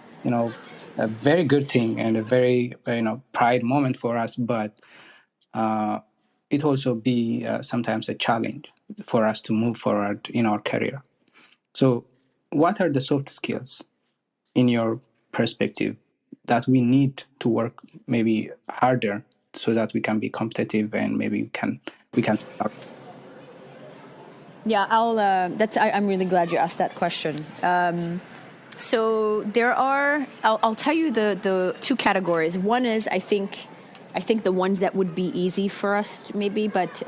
very good thing and a very, pride moment for us, but uh, it also be sometimes a challenge for us to move forward in our career. So, what are the soft skills in your perspective that we need to work maybe harder so that we can be competitive and maybe we can start? Yeah, I'm really glad you asked that question. So there are. I'll tell you the two categories. One is I think the ones that would be easy for us, maybe, but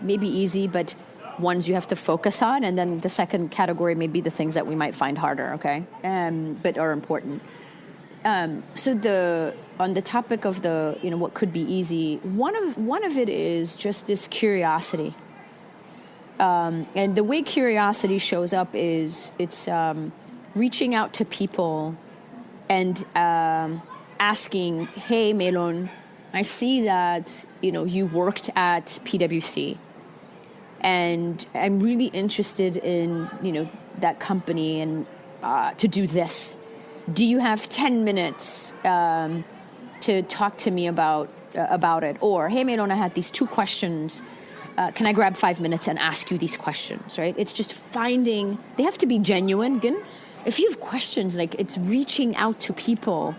maybe easy, but ones you have to focus on, and then the second category may be the things that we might find harder. Okay, but are important. So on the topic of the what could be easy, one of it is just this curiosity. And the way curiosity shows up is it's reaching out to people and asking, "Hey, Melon, I see that you worked at PwC, and I'm really interested in that company and to do this. Do you have 10 minutes to talk to me about it?" Or, "Hey, Melon, I had these two questions. Can I grab 5 minutes and ask you these questions?" Right? It's just finding. They have to be genuine. If you have questions, like, it's reaching out to people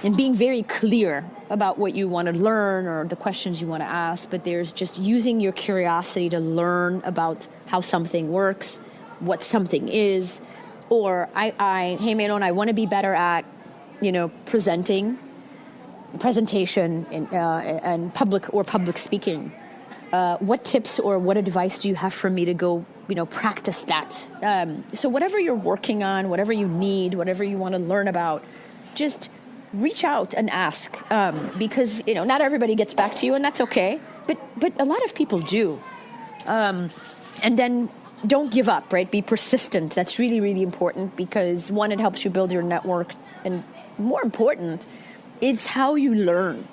and being very clear about what you want to learn or the questions you want to ask. But there's just using your curiosity to learn about how something works, what something is. Or hey, Melon, I want to be better at presentation and public speaking. What tips or what advice do you have for me to go, practice that? So whatever you're working on, whatever you need, whatever you want to learn about, just reach out and ask, because not everybody gets back to you, and that's okay. But a lot of people do, and then don't give up. Right? Be persistent. That's really, really important, because one, it helps you build your network, and more important, it's how you learn.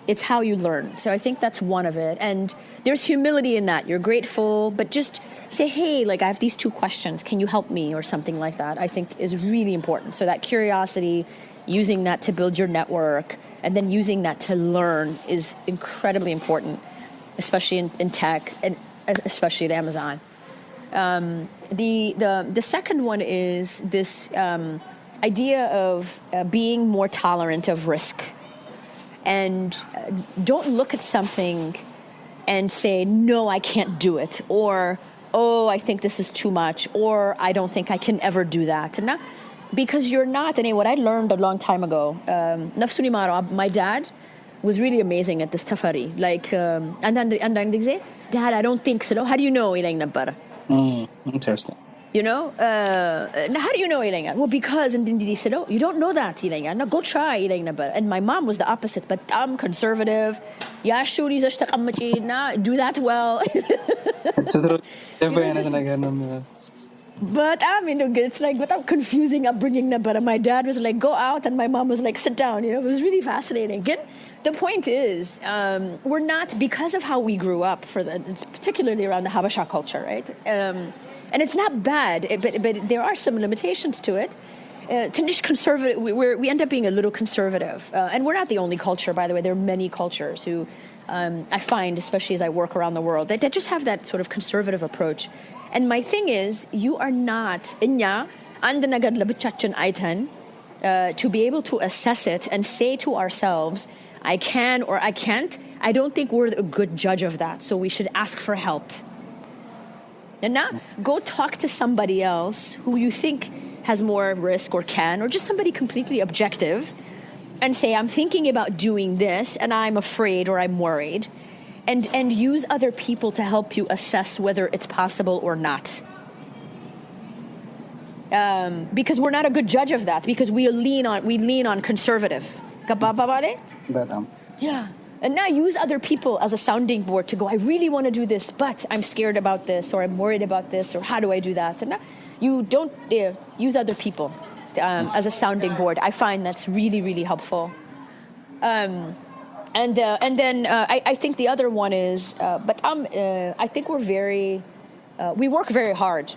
It's how you learn. So I think that's one of it. And there's humility in that. You're grateful, but just say, "Hey, I have these two questions. Can you help me?" or something like that, I think is really important. So that curiosity, using that to build your network, and then using that to learn is incredibly important, especially in tech, and especially at Amazon. The second one is this idea of being more tolerant of risk. And don't look at something and say, "No, I can't do it," or, "Oh, I think this is too much," or, "I don't think I can ever do that." And because you're not. And what I learned a long time ago, my dad was really amazing at this tafari. And then they say, "Dad, I don't think so." "How do you know?" Interesting. How do you know ilenga? "Well, because," and he said, "Oh, you don't know that ilenga. Now go try ilenga." And my mom was the opposite, but I'm conservative. Do that well. But but I'm confusing upbringing. But my dad was like, "Go out," and my mom was like, "Sit down." It was really fascinating. Again, the point is, we're not, because of how we grew up, it's particularly around the Habesha culture, right? And it's not bad, but there are some limitations to it. Conservative, we end up being a little conservative. And we're not the only culture, by the way. There are many cultures who I find, especially as I work around the world, that just have that sort of conservative approach. And my thing is, you are not, to be able to assess it and say to ourselves, "I can" or "I can't." I don't think we're a good judge of that. So we should ask for help. And now go talk to somebody else who you think has more risk or can, or just somebody completely objective, and say, "I'm thinking about doing this and I'm afraid or I'm worried," and use other people to help you assess whether it's possible or not. Because we're not a good judge of that, because we lean on conservative. Yeah. And now use other people as a sounding board to go, I really want to do this, but I'm scared about this, or I'm worried about this, or how do I do that? And now you don't use other people as a sounding board. I find that's really, really helpful. And then I think the other one is, I think we work very hard,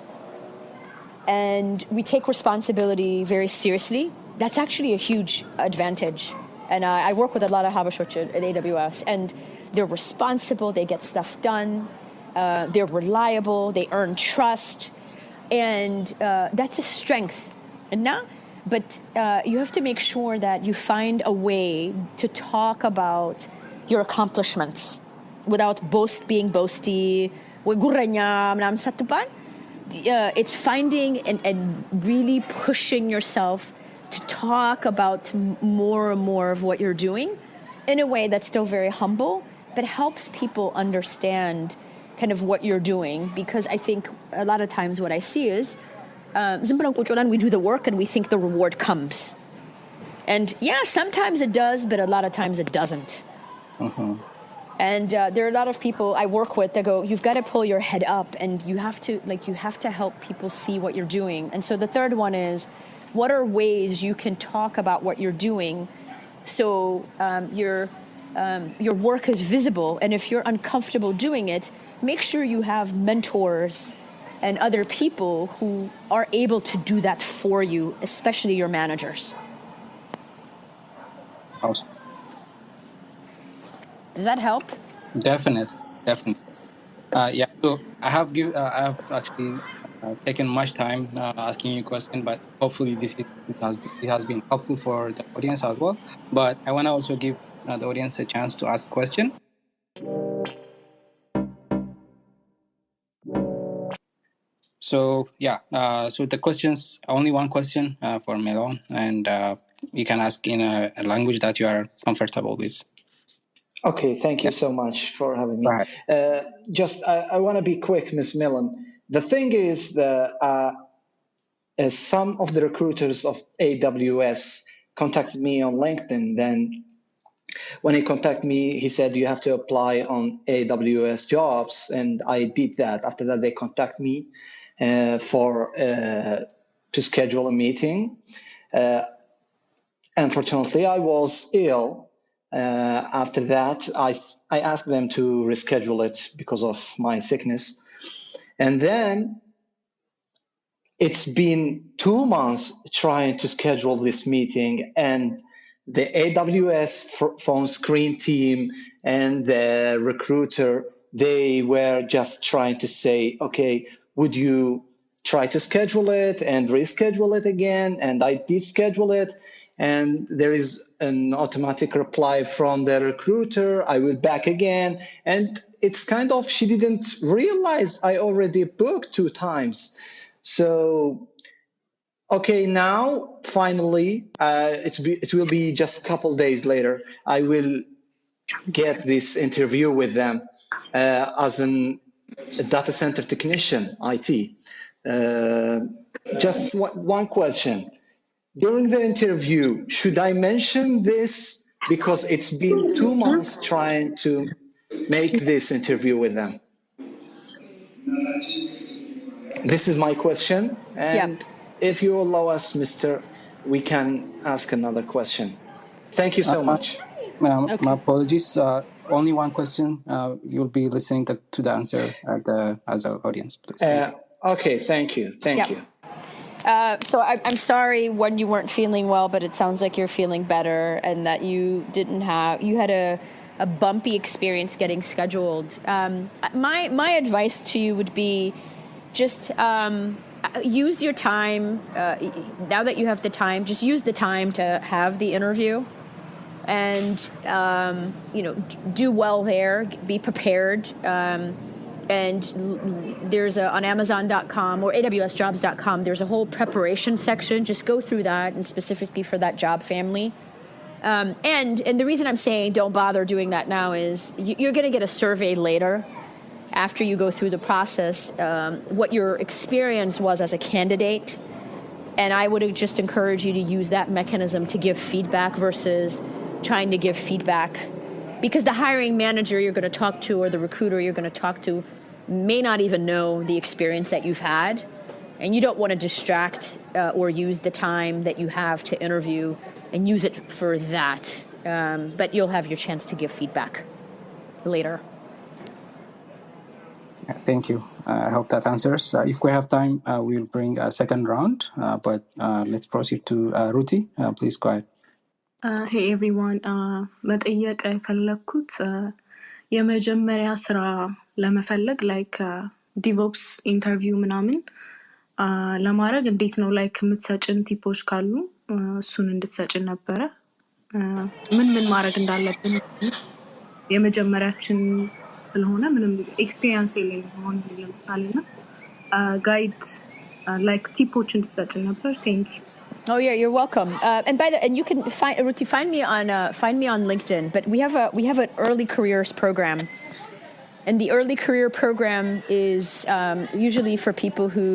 and we take responsibility very seriously. That's actually a huge advantage. And I work with a lot of Habesha at AWS, and they're responsible, they get stuff done, they're reliable, they earn trust, and that's a strength. But you have to make sure that you find a way to talk about your accomplishments without being boasty. It's finding and really pushing yourself to talk about more and more of what you're doing in a way that's still very humble, but helps people understand kind of what you're doing. Because I think a lot of times what I see is, we do the work and we think the reward comes. And yeah, sometimes it does, but a lot of times it doesn't. Mm-hmm. And there are a lot of people I work with that go, you've got to pull your head up, and you have to help people see what you're doing. And so the third one is, what are ways you can talk about what you're doing so your work is visible? And if you're uncomfortable doing it, make sure you have mentors and other people who are able to do that for you, especially your managers. Awesome. Does that help? Definitely. Yeah. So I have actually taken much time asking you a question, but hopefully it has been helpful for the audience as well. But I want to also give the audience a chance to ask a question. So yeah, so the questions, only one question for Melon, and you can ask in a language that you are comfortable with. Okay, thank you so much for having me. Right. I want to be quick, Ms. Melon. The thing is that some of the recruiters of AWS contacted me on LinkedIn. Then when he contacted me, he said, you have to apply on AWS jobs. And I did that. After that, they contacted me to schedule a meeting. Unfortunately, I was ill. After that, I asked them to reschedule it because of my sickness. And then it's been 2 months trying to schedule this meeting, and the AWS phone screen team and the recruiter, they were just trying to say, okay, would you try to schedule it and reschedule it again? And I did schedule it. And there is an automatic reply from the recruiter, I will back again. And it's kind of, she didn't realize I already booked 2 times. So, okay, now finally, it will be just a couple days later, I will get this interview with them as a data center technician, IT. Just one question. During the interview, should I mention this? Because it's been 2 months trying to make this interview with them. This is my question. And if you allow us, Mr., we can ask another question. Thank you so much. Okay. My apologies. Only one question. You'll be listening to the answer as our audience. Okay, thank you. Thank you. So I'm sorry when you weren't feeling well, but it sounds like you're feeling better, and that you had a bumpy experience getting scheduled. My advice to you would be just use your time. Now that you have the time, just use the time to have the interview, and do well there. Be prepared. And there's on Amazon.com or AWSjobs.com, there's a whole preparation section. Just go through that, and specifically for that job family. And the reason I'm saying don't bother doing that now is you're going to get a survey later after you go through the process, what your experience was as a candidate. And I would just encourage you to use that mechanism to give feedback versus trying to give feedback because the hiring manager you're going to talk to or the recruiter you're going to talk to may not even know the experience that you've had, and you don't want to distract or use the time that you have to interview and use it for that. But you'll have your chance to give feedback later. Thank you. I hope that answers. If we have time, we'll bring a second round, but let's proceed to Ruti. Please go ahead. Hey everyone, መጠየቅ የፈለግኩት የመጀመሪያ ስራ ለመፈለግ ላይክ ዲቮፕስ ኢንተርቪው ምናምን ለማድረግ እንዴት ነው ላይክ የምትሰጭን ቲፖች ካሉ እሱን እንድትሰጭን ነበረ። ምን ማድረግ እንዳለብን የመጀመሪያችን ስለሆነ ምንም ኤክስፒሪየንስ የለኝም አሁን ለምሳሌ ነው ጋይድ ላይክ ቲፖች እንድትሰጭን ነበር። ቴንክ ዩ። Oh yeah, you're welcome. And you can find me on LinkedIn. But we have an early careers program, and the early career program is usually for people who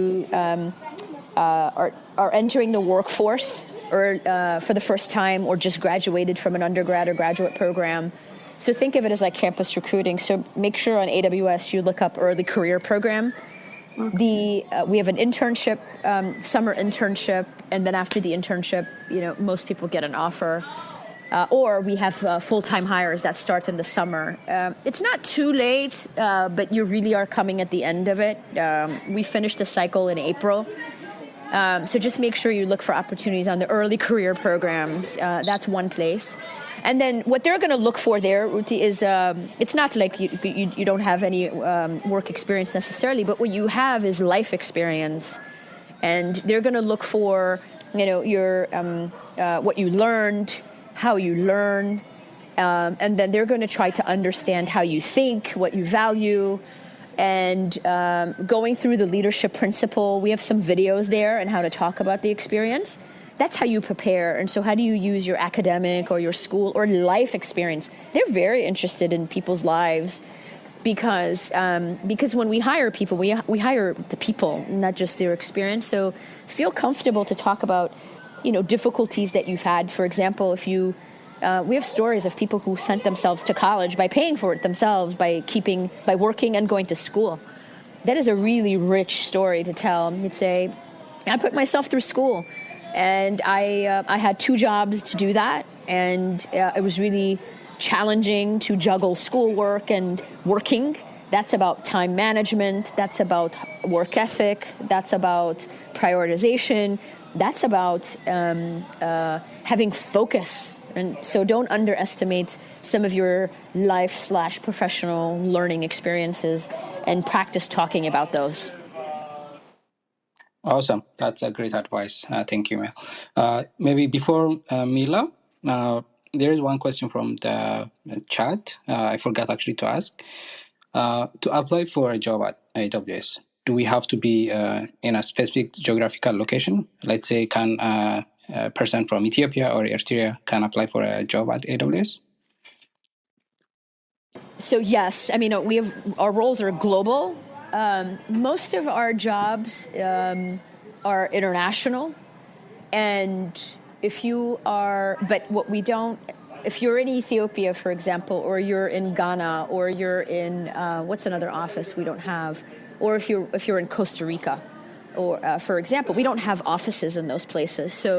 are entering the workforce or for the first time or just graduated from an undergrad or graduate program. So think of it as like campus recruiting. So make sure on AWS you look up early career program. We have an internship, summer internship, and then after the internship, most people get an offer. Or we have full-time hires that start in the summer. It's not too late, but you really are coming at the end of it. We finished the cycle in April. So just make sure you look for opportunities on the early career programs. That's one place. And then what they're going to look for there, Ruti, is it's not like you don't have any work experience necessarily, but what you have is life experience. And they're going to look for, your what you learned, how you learn, and then they're going to try to understand how you think, what you value, and going through the leadership principle. We have some videos there on how to talk about the experience. That's how you prepare. And so how do you use your academic or your school or life experience? They're very interested in people's lives because when we hire people, we hire the people, not just their experience. So feel comfortable to talk about, difficulties that you've had. For example, we have stories of people who sent themselves to college by paying for it themselves, by working and going to school. That is a really rich story to tell. You'd say, I put myself through school. And I had 2 jobs to do that, and it was really challenging to juggle schoolwork and working. That's about time management. That's about work ethic. That's about prioritization. That's about having focus. And so don't underestimate some of your life/professional learning experiences, and practice talking about those. Awesome. That's a great advice. Thank you, Mel. Maybe before Mila, there is one question from the chat. I forgot actually to ask. To apply for a job at AWS, do we have to be in a specific geographical location? Let's say, can a person from Ethiopia or Eritrea can apply for a job at AWS? So yes, our roles are global. Most of our jobs are international, and if you're in Ethiopia, for example, or you're in Ghana, or you're in what's another office we don't have, or if you're in Costa Rica, or for example, we don't have offices in those places, so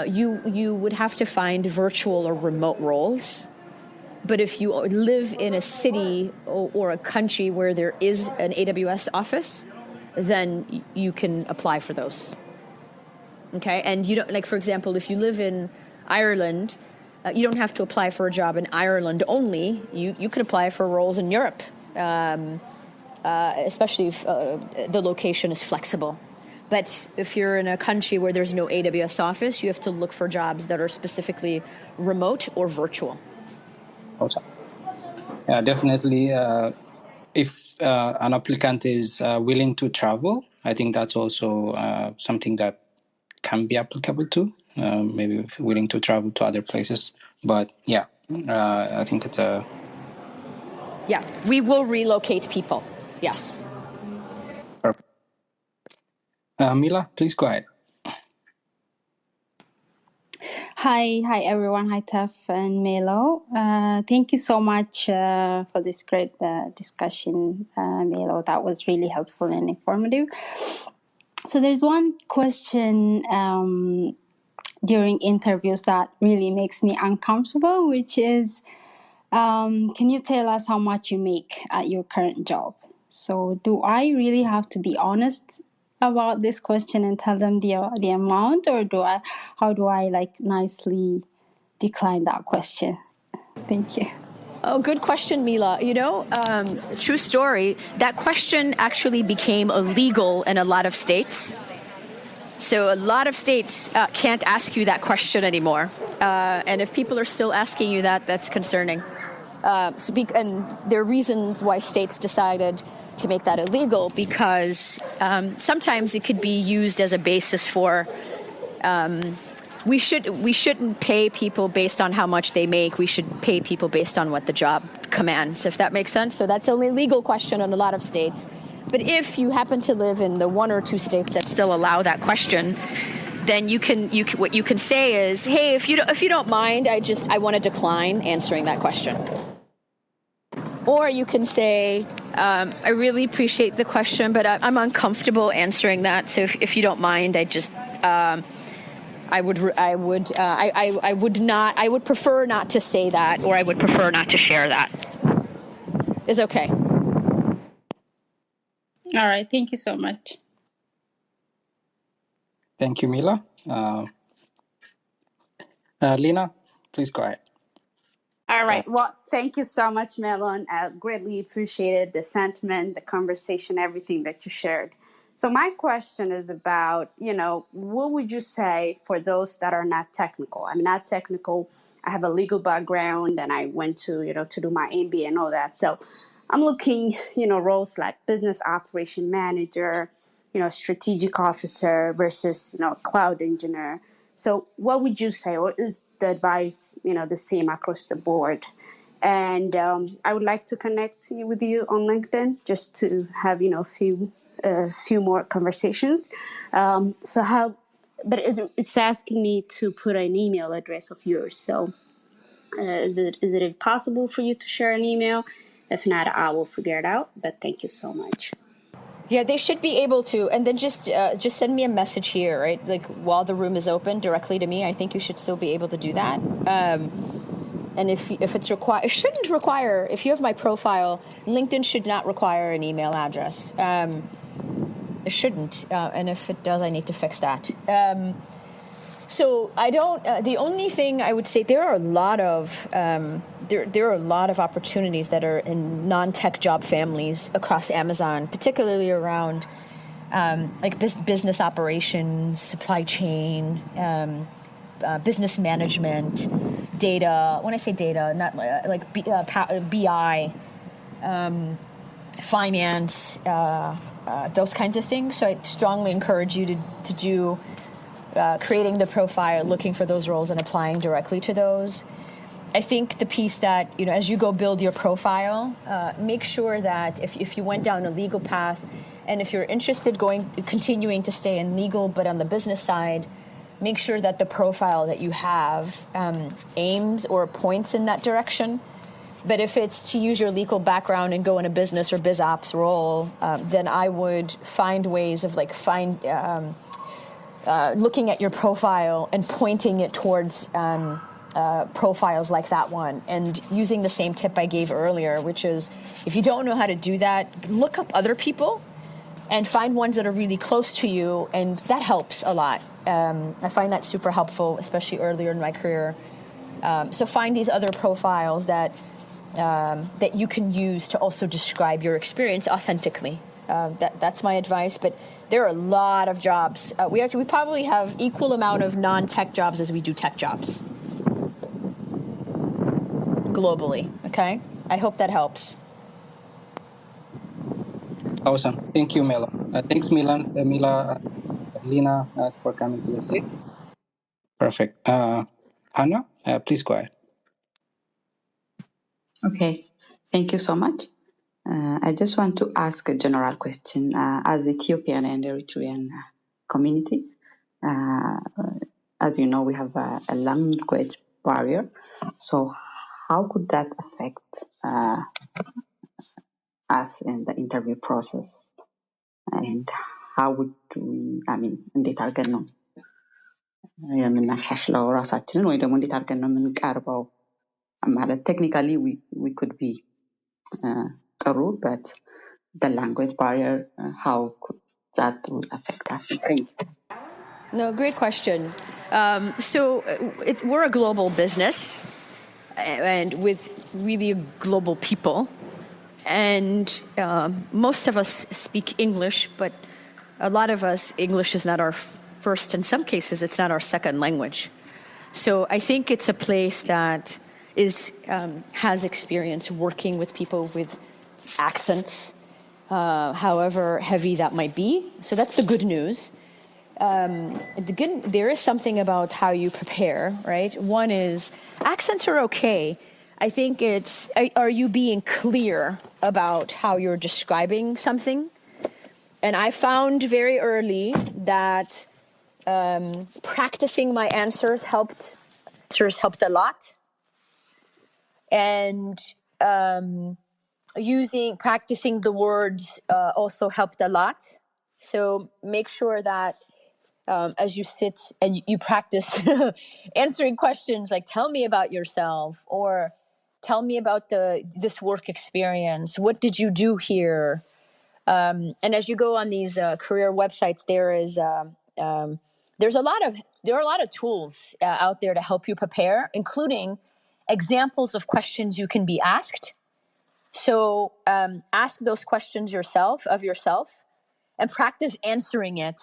you would have to find virtual or remote roles. But if you live in a city or a country where there is an AWS office, then you can apply for those. Okay, and you don't, like, for example, if you live in Ireland, you don't have to apply for a job in Ireland only. You can apply for roles in Europe, especially if the location is flexible. But if you're in a country where there's no AWS office, you have to look for jobs that are specifically remote or virtual. Awesome. Yeah, definitely. If an applicant is willing to travel, I think that's also something that can be applicable to. Maybe willing to travel to other places. But yeah, I think it's a... Yeah, we will relocate people. Yes. Perfect. Mila, please go ahead. Hi everyone. Hi Tef and Melo. Thank you so much for this great discussion, Melo. That was really helpful and informative. So there's one question during interviews that really makes me uncomfortable, which is, can you tell us how much you make at your current job? So do I really have to be honest about this question and tell them the amount, or how do I like nicely decline that question? Thank you. Oh, good question, Mila. True story, that question actually became illegal in a lot of states. So a lot of states can't ask you that question anymore. And if people are still asking you that, that's concerning. And there are reasons why states decided to make that illegal, because sometimes it could be used as a basis for we shouldn't pay people based on how much they make. We should pay people based on what the job commands, if that makes sense. So that's an illegal question in a lot of states. But if you happen to live in the one or two states that still allow that question, then what you can say is, hey, if you don't mind, I want to decline answering that question. Or you can say, I really appreciate the question, but I'm uncomfortable answering that. So if you don't mind, I would prefer not to say that, or I would prefer not to share that. It's okay. All right. Thank you so much. Thank you, Mila. Lena, please go ahead. All right. Well, thank you so much, Melon. I greatly appreciated the sentiment, the conversation, everything that you shared. So my question is about, what would you say for those that are not technical? I'm not technical. I have a legal background, and I went to, to do my MBA and all that. So I'm looking, roles like business operation manager, strategic officer versus, cloud engineer. So what would you say? What is the advice, the same across the board? And I would like to connect with you on LinkedIn just to have, a few more conversations. But it's asking me to put an email address of yours. So is it possible for you to share an email? If not, I will figure it out. But thank you so much. Yeah, they should be able to, and then just send me a message here, right? Like while the room is open, directly to me. I think you should still be able to do that. And if it's required, it shouldn't require. If you have my profile, LinkedIn should not require an email address. It shouldn't, and if it does, I need to fix that. So I don't. The only thing I would say, there are a lot of there are a lot of opportunities that are in non-tech job families across Amazon, particularly around like business operations, supply chain, business management, data. When I say data, not like BI, finance, those kinds of things. So I strongly encourage you to do. Creating the profile, looking for those roles and applying directly to those. I think the piece that, as you go build your profile, make sure that if you went down a legal path, and if you're interested continuing to stay in legal but on the business side, make sure that the profile that you have aims or points in that direction. But if it's to use your legal background and go in a business or biz ops role, then I would find ways of looking at your profile and pointing it towards profiles like that one, and using the same tip I gave earlier, which is if you don't know how to do that, look up other people and find ones that are really close to you, and that helps a lot. I find that super helpful, especially earlier in my career. So find these other profiles that you can use to also describe your experience authentically. That's my advice, but there are a lot of jobs. We probably have equal amount of non-tech jobs as we do tech jobs globally. Okay, I hope that helps. Awesome. Thank you, Mela. Thanks, Milan, Mila, Lena, for coming to the stage. Perfect. Hannah, please go ahead. Okay, thank you so much. I just want to ask a general question. As Ethiopian and Eritrean community, as you know, we have a language barrier. So how could that affect us in the interview process? And how would we, እንዴት አድርገን ነው የምናሻሽለው ራሳችንን ወይ ደግሞ እንዴት አድርገን ነው የምንቀርበው ማለት ቴክኒካሊ we could be ጥሩ but the language barrier how could that would affect us? No, great question. So we're a global business and with really global people. And most of us speak English, but a lot of us, English is not our first, in some cases, it's not our second language. So I think it's a place that has experience working with people with accents, however heavy that might be. So that's the good news. There is something about how you prepare, right? One is accents are okay. I think it's, are you being clear about how you're describing something? And I found very early that practicing my answers helped a lot. And practicing the words also helped a lot. So make sure that as you sit and you practice answering questions like, tell me about yourself, or tell me about this work experience. What did you do here? And as you go on these career websites, there are a lot of tools out there to help you prepare, including examples of questions you can be asked. So ask those questions of yourself and practice answering it.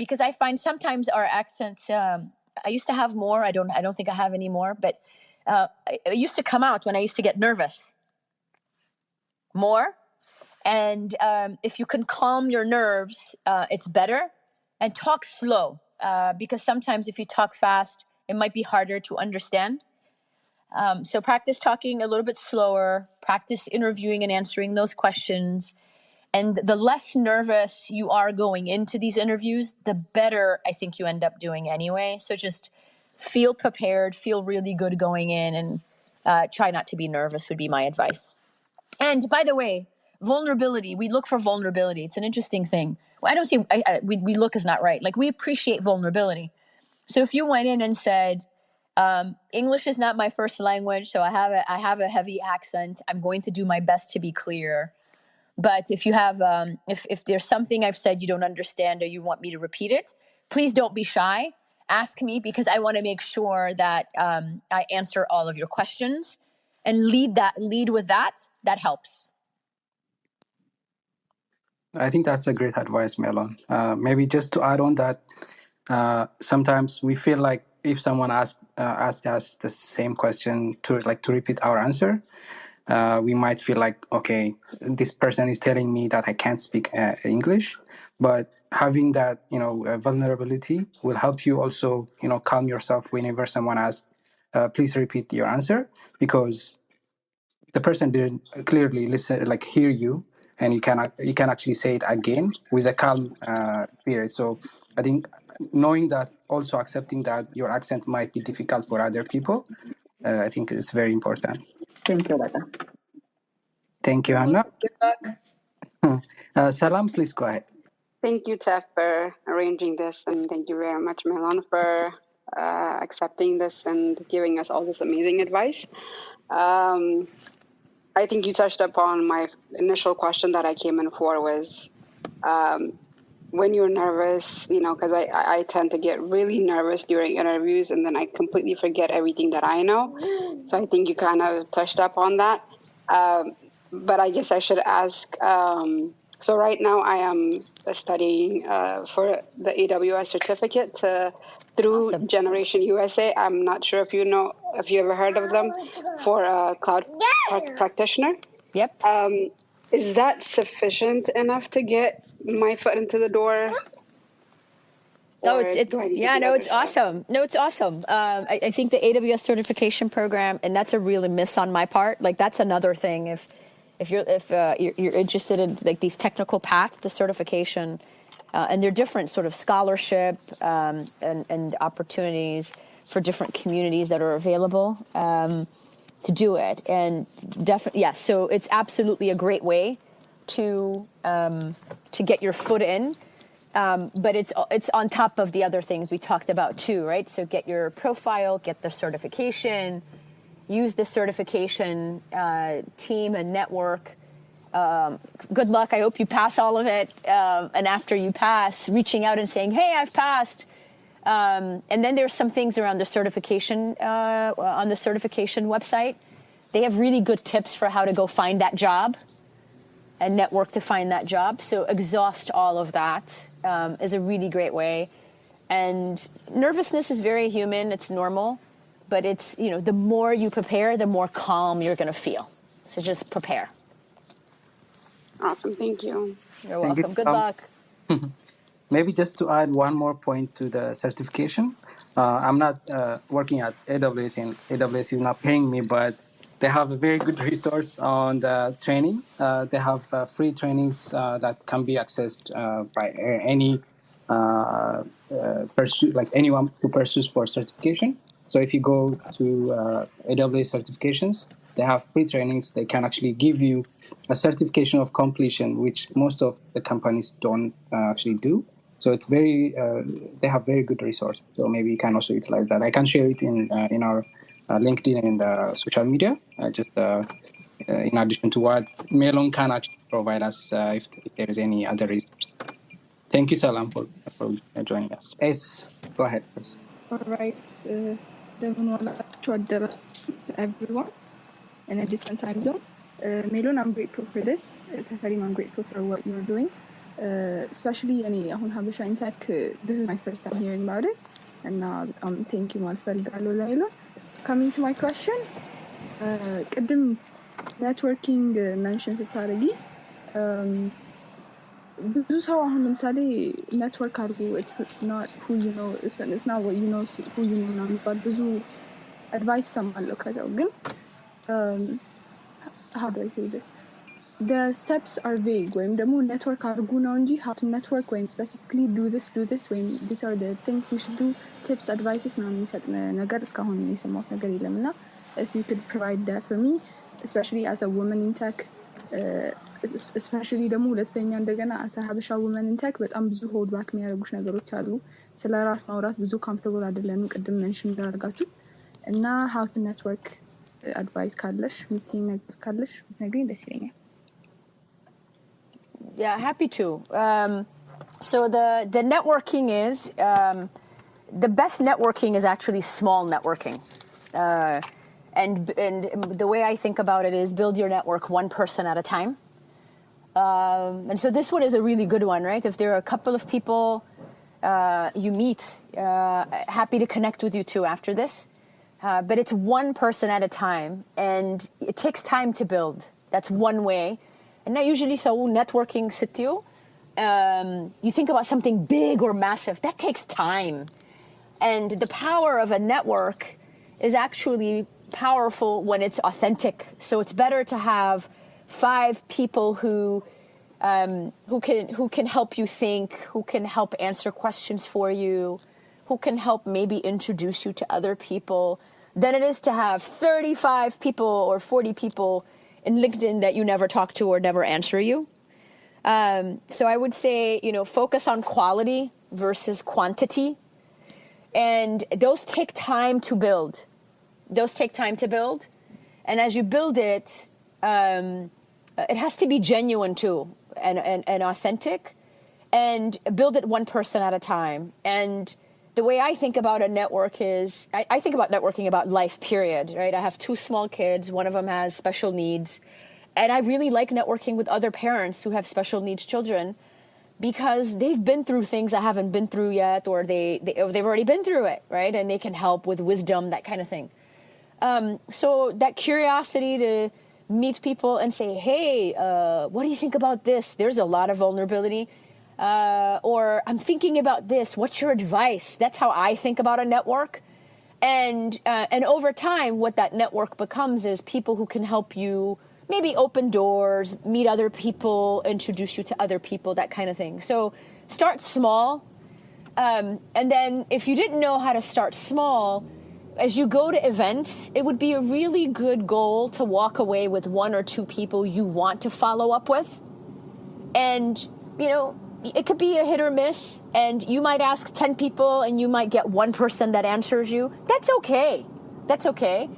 Because I find sometimes our accents, I used to have more. I don't think I have any more, but it used to come out when I used to get nervous more. And if you can calm your nerves, it's better. And talk slow, because sometimes if you talk fast, it might be harder to understand. So practice talking a little bit slower, practice interviewing and answering those questions. And the less nervous you are going into these interviews, the better I think you end up doing anyway. So just feel prepared, feel really good going in, and try not to be nervous would be my advice. And by the way, vulnerability, we look for vulnerability. It's an interesting thing. Well, I don't see, we look is not right. Like, we appreciate vulnerability. So if you went in and said, English is not my first language, so I have a heavy accent, I'm going to do my best to be clear. But if you have, if there's something I've said you don't understand or you want me to repeat it, please don't be shy. Ask me, because I want to make sure that I answer all of your questions, and lead with that. That helps. I think that's a great advice, Melon. Maybe just to add on that, sometimes we feel like if someone asks us the same question to repeat our answer, we might feel like, okay, this person is telling me that I can't speak English. But having that, vulnerability will help you also, calm yourself whenever someone asks, please repeat your answer, because the person didn't clearly listen, like hear you, and you can actually say it again with a calm spirit. So I think knowing that, also accepting that your accent might be difficult for other people, I think is very important. Thank you, Lata. Thank you, Hannah. Salam, please go ahead. Thank you, Tef, for arranging this, and thank you very much, Melon, for accepting this and giving us all this amazing advice. I think you touched upon my initial question that I came in for was when you're nervous, because I tend to get really nervous during interviews, and then I completely forget everything that I know. So I think you kind of touched upon that. But I guess I should ask, so right now I am studying for the AWS certificate through awesome. Generation USA. I'm not sure if you ever heard of them, for a cloud practitioner. Yep. Is that sufficient enough to get my foot into the door? It's awesome. No, it's awesome. I think the AWS certification program, and that's a really miss on my part. Like, that's another thing. If you're interested in like these technical paths, the certification And there are different sort of scholarship and opportunities for different communities that are available to do it. And definitely, yes, so it's absolutely a great way to get your foot in. But it's on top of the other things we talked about too, right? So get your profile, get the certification, use the certification team and network. Good luck. I hope you pass all of it. And after you pass, reaching out and saying, hey, I've passed. And then there's some things around the certification, on the certification website. They have really good tips for how to go find that job and network to find that job. So exhaust all of that is a really great way. And nervousness is very human. It's normal. But it's, the more you prepare, the more calm you're going to feel. So just prepare. Awesome. Thank you. You're welcome. Good luck. Maybe just to add one more point to the certification. I'm not working at AWS, and AWS is not paying me, but they have a very good resource on the training. They have free trainings that can be accessed by any anyone who pursues for certification. So if you go to AWS certifications, they have free trainings. They can actually give you a certification of completion, which most of the companies don't actually do. So it's very, they have very good resource. So maybe you can also utilize that. I can share it in our LinkedIn and social media, in addition to what Melon can actually provide us if there is any other resource. Thank you, Salam, for joining us. Ace, go ahead, please. All right. To everyone in a different time zone. Melon, I'm grateful for this. Tafarim, I'm grateful for what you're doing. Especially Habesha in tech, this is my first time hearing about it. And thank you once Melon. Coming to my question, networking mentions ስታደርጊ ብዙ ሰው አሁን ለምሳሌ ኔትወርክ አድርጉ it's not who you know it's not what you know who you know ነው የሚባል ብዙ advice ሰማለሁ ከዛው ግን how do I say this the steps are vague ወይም ደግሞ ኔትወርክ አድርጉ ነው እንጂ how to network ወይም specifically do this ወይም these are the things you should do tips advices ምናምን የሚሰጥ ነገር እስካሁን የሰማሁት ነገር የለምና if you could provide that for me especially as a woman in tech especially ደግሞ ሁለተኛ እንደገና as a Habesha woman in tech በጣም ብዙ hold back የሚያደርጉሽ ነገሮች አሉ ስለ ራስ ማውራት ብዙ comfortable አይደለንም ቅድም mention እንዳደረጋችሁ እና how to network advice ካለሽ meeting ነገር ካለሽ ብትነግሪኝ ደስ ይለኛል Yeah, happy to. So the networking is the best networking is actually small networking. And the way I think about it is build your network one person at a time. And so this one is a really good one, right? If there are a couple of people you meet, happy to connect with you too after this. But it's one person at a time, and it takes time to build. That's one way. And now usually so networking sitio, you think about something big or massive. That takes time. And the power of a network is actually powerful when it's authentic. So it's better to have 5 people who can help you think, who can help answer questions for you, who can help maybe introduce you to other people, than it is to have 35 people or 40 people in LinkedIn that you never talk to or never answer you. So I would say, focus on quality versus quantity. And those take time to build. And as you build it, it has to be genuine too and authentic. And build it one person at a time. And the way I think about a network is, I think about networking about life, period, right? I have 2 small kids. One of them has special needs. And I really like networking with other parents who have special needs children because they've been through things I haven't been through yet, or they've already been through it, right? And they can help with wisdom, that kind of thing. So that curiosity to meet people and say, hey, what do you think about this? There's a lot of vulnerability. Or I'm thinking about this. What's your advice? That's how I think about a network. And over time, what that network becomes is people who can help you maybe open doors, meet other people, introduce you to other people, that kind of thing. So start small. And then if you didn't know how to start small, as you go to events, it would be a really good goal to walk away with 1 or 2 people you want to follow up with. And, you know, it could be a hit or miss, and you might ask 10 people and you might get one person that answers you. That's okay. That's okay.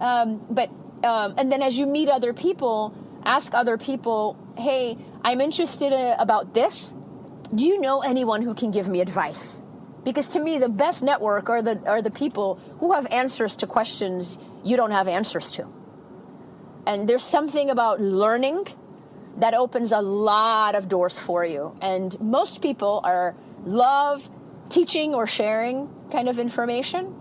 And then as you meet other people, ask other people, hey, I'm interested about this. Do you know anyone who can give me advice? Because to me, the best network are the people who have answers to questions you don't have answers to. And there's something about learning that opens a lot of doors for you. And most people love teaching or sharing kind of information.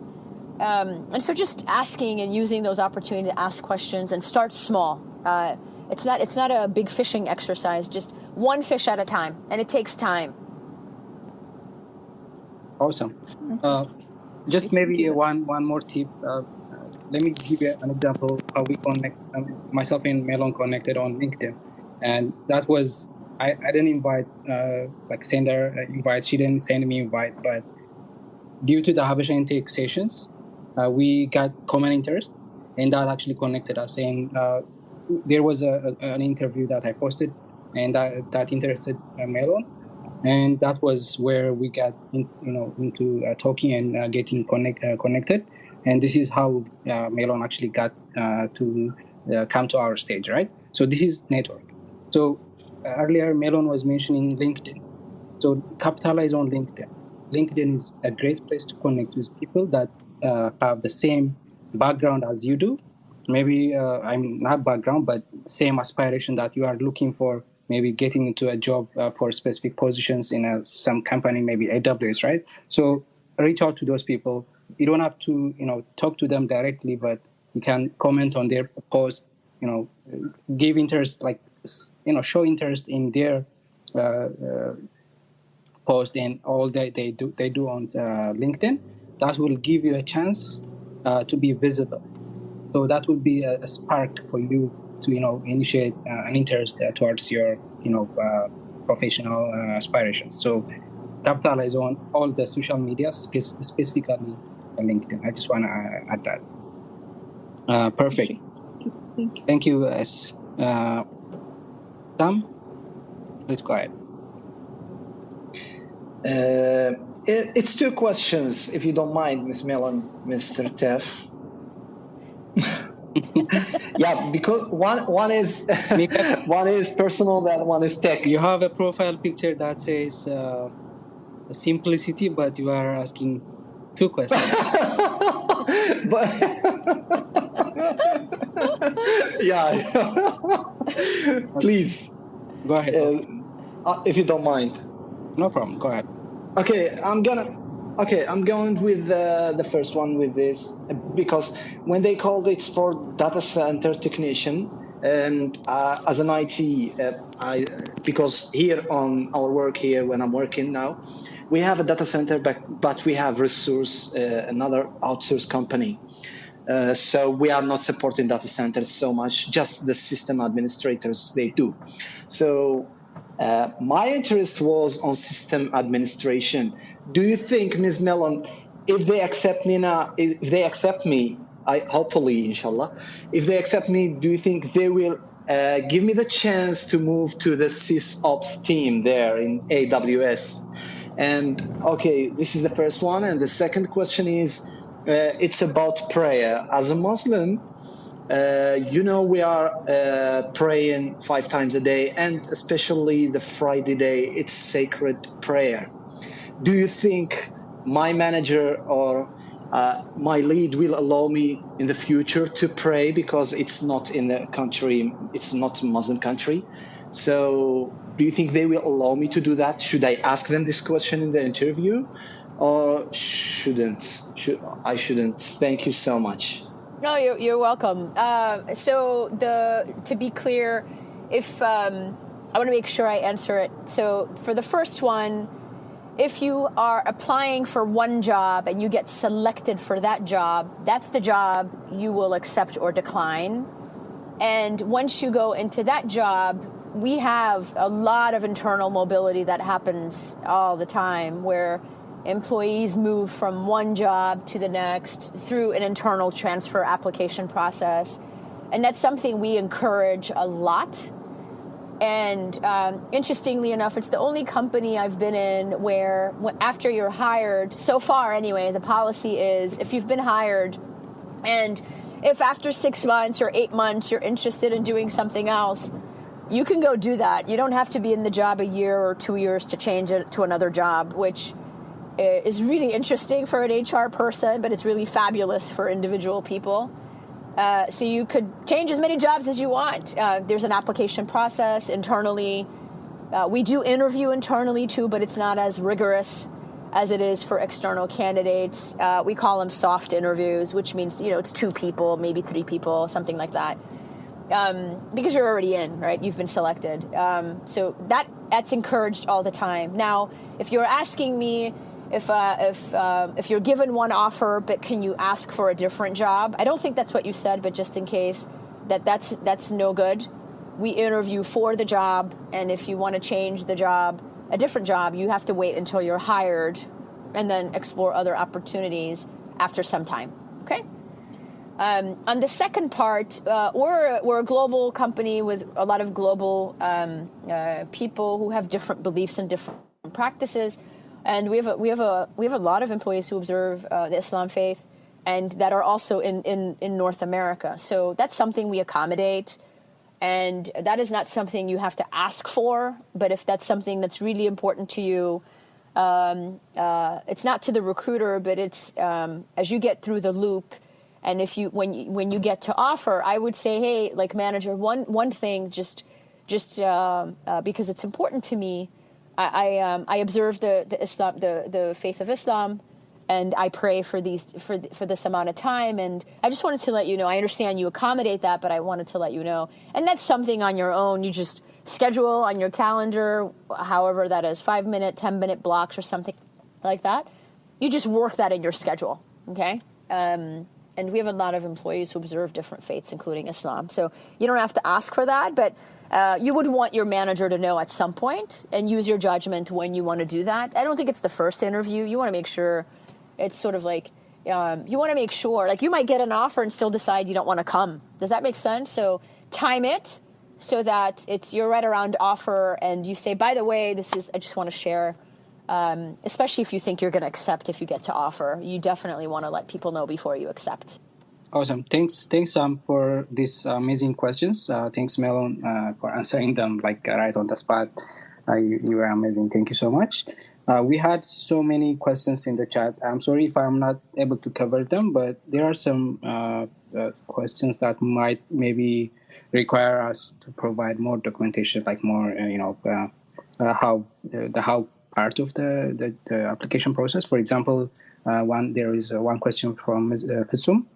And so just asking and using those opportunities to ask questions and start small. It's not a big fishing exercise, just one fish at a time, and it takes time. Awesome. Just maybe one more tip. Let me give you an example how we connect. Myself and Melon connected on LinkedIn, and that was I didn't invite send her invite. She didn't send me invite, but due to the Habesha intake sessions, we got common interest, and that actually connected us. And there was an interview that I posted, and that interested Melon. And that was where we got into talking and getting connected. And this is how Melon actually got to come to our stage, right? So this is network. So earlier Melon was mentioning LinkedIn. So capitalize on LinkedIn. LinkedIn is a great place to connect with people that have the same background as you do. Maybe I'm not background, but same aspiration that you are looking for. Maybe getting into a job for specific positions in some company, maybe AWS, right? So reach out to those people. You don't have to, talk to them directly, but you can comment on their post, give interest, show interest in their post and all they do on LinkedIn. That will give you a chance to be visible. So that will be a spark for you to initiate an interest towards your professional aspirations. So capitalize on all the social media, specifically LinkedIn. I just want to add that. Perfect. Thank you. Sam, let's go ahead. It's 2 questions, if you don't mind, Ms. Melon, Mr. Teff. Yeah, because one is one is personal, that one is tech. You have a profile picture that says simplicity, but you are asking 2 questions. But yeah, please go ahead. If you don't mind. No problem. Go ahead. Okay, I'm going with the first one with this, because when they called it for data center technician, and as an IT, because here on our work here, when I'm working now, we have a data center, but we have another outsourced company. So we are not supporting data centers so much, just the system administrators, they do. So my interest was on system administration. Do you think, Ms. Melon, if they accept me now, hopefully, inshallah, if they accept me, do you think they will give me the chance to move to the SysOps team there in AWS? And okay, this is the first one. And the second question is, it's about prayer. As a Muslim, we are praying 5 times a day, and especially the Friday day, it's sacred prayer. Do you think my manager or my lead will allow me in the future to pray, because it's not in the country, it's not a Muslim country? So do you think they will allow me to do that? Should I ask them this question in the interview, or shouldn't? I shouldn't. Thank you so much. No, you're welcome. To be clear, if I want to make sure I answer it. So for the first one, if you are applying for one job and you get selected for that job, that's the job you will accept or decline. And once you go into that job, we have a lot of internal mobility that happens all the time, where employees move from one job to the next through an internal transfer application process. And that's something we encourage a lot. And interestingly enough, it's the only company I've been in where after you're hired, so far anyway, the policy is if you've been hired and if after 6 months or 8 months you're interested in doing something else, you can go do that. You don't have to be in the job a year or 2 years to change it to another job, which is really interesting for an HR person, but it's really fabulous for individual people. So you could change as many jobs as you want. There's an application process internally. We do interview internally too, but it's not as rigorous as it is for external candidates. We call them soft interviews, which means, it's 2 people, maybe 3 people, something like that. Because you're already in, right? You've been selected. So that's encouraged all the time. Now, if you're asking me if you're given one offer, but can you ask for a different job? I don't think that's what you said, but just in case, that's no good. We interview for the job, and if you want to change the job, a different job, you have to wait until you're hired and then explore other opportunities after some time, okay? On the second part, we're a global company with a lot of global people who have different beliefs and different practices. And we have a lot of employees who observe the Islam faith, and that are also in North America. So that's something we accommodate, and that is not something you have to ask for. But if that's something that's really important to you, it's not to the recruiter, but it's as you get through the loop, and when you get to offer, I would say, hey, like manager, one thing, just because it's important to me. I observe the Islam, the faith of Islam, and I pray for this amount of time. And I just wanted to let you know. I understand you accommodate that, but I wanted to let you know. And that's something on your own. You just schedule on your calendar, however that is, 5-minute, 10-minute blocks or something like that. You just work that in your schedule, okay? And we have a lot of employees who observe different faiths, including Islam. So you don't have to ask for that, but you would want your manager to know at some point and use your judgment when you want to do that. I don't think it's the first interview. You want to make sure it's sort of like, you want to make sure, like you might get an offer and still decide you don't want to come. Does that make sense? So time it so that you're right around offer and you say, by the way, I just want to share, especially if you think you're going to accept if you get to offer. You definitely want to let people know before you accept. Awesome. Thanks, for these amazing questions. Thanks, Melon, for answering them right on the spot. You were amazing. Thank you so much. We had so many questions in the chat. I'm sorry if I'm not able to cover them, but there are some questions that might maybe require us to provide more documentation, like more, how part of the application process. For example, there is one question from Fisum.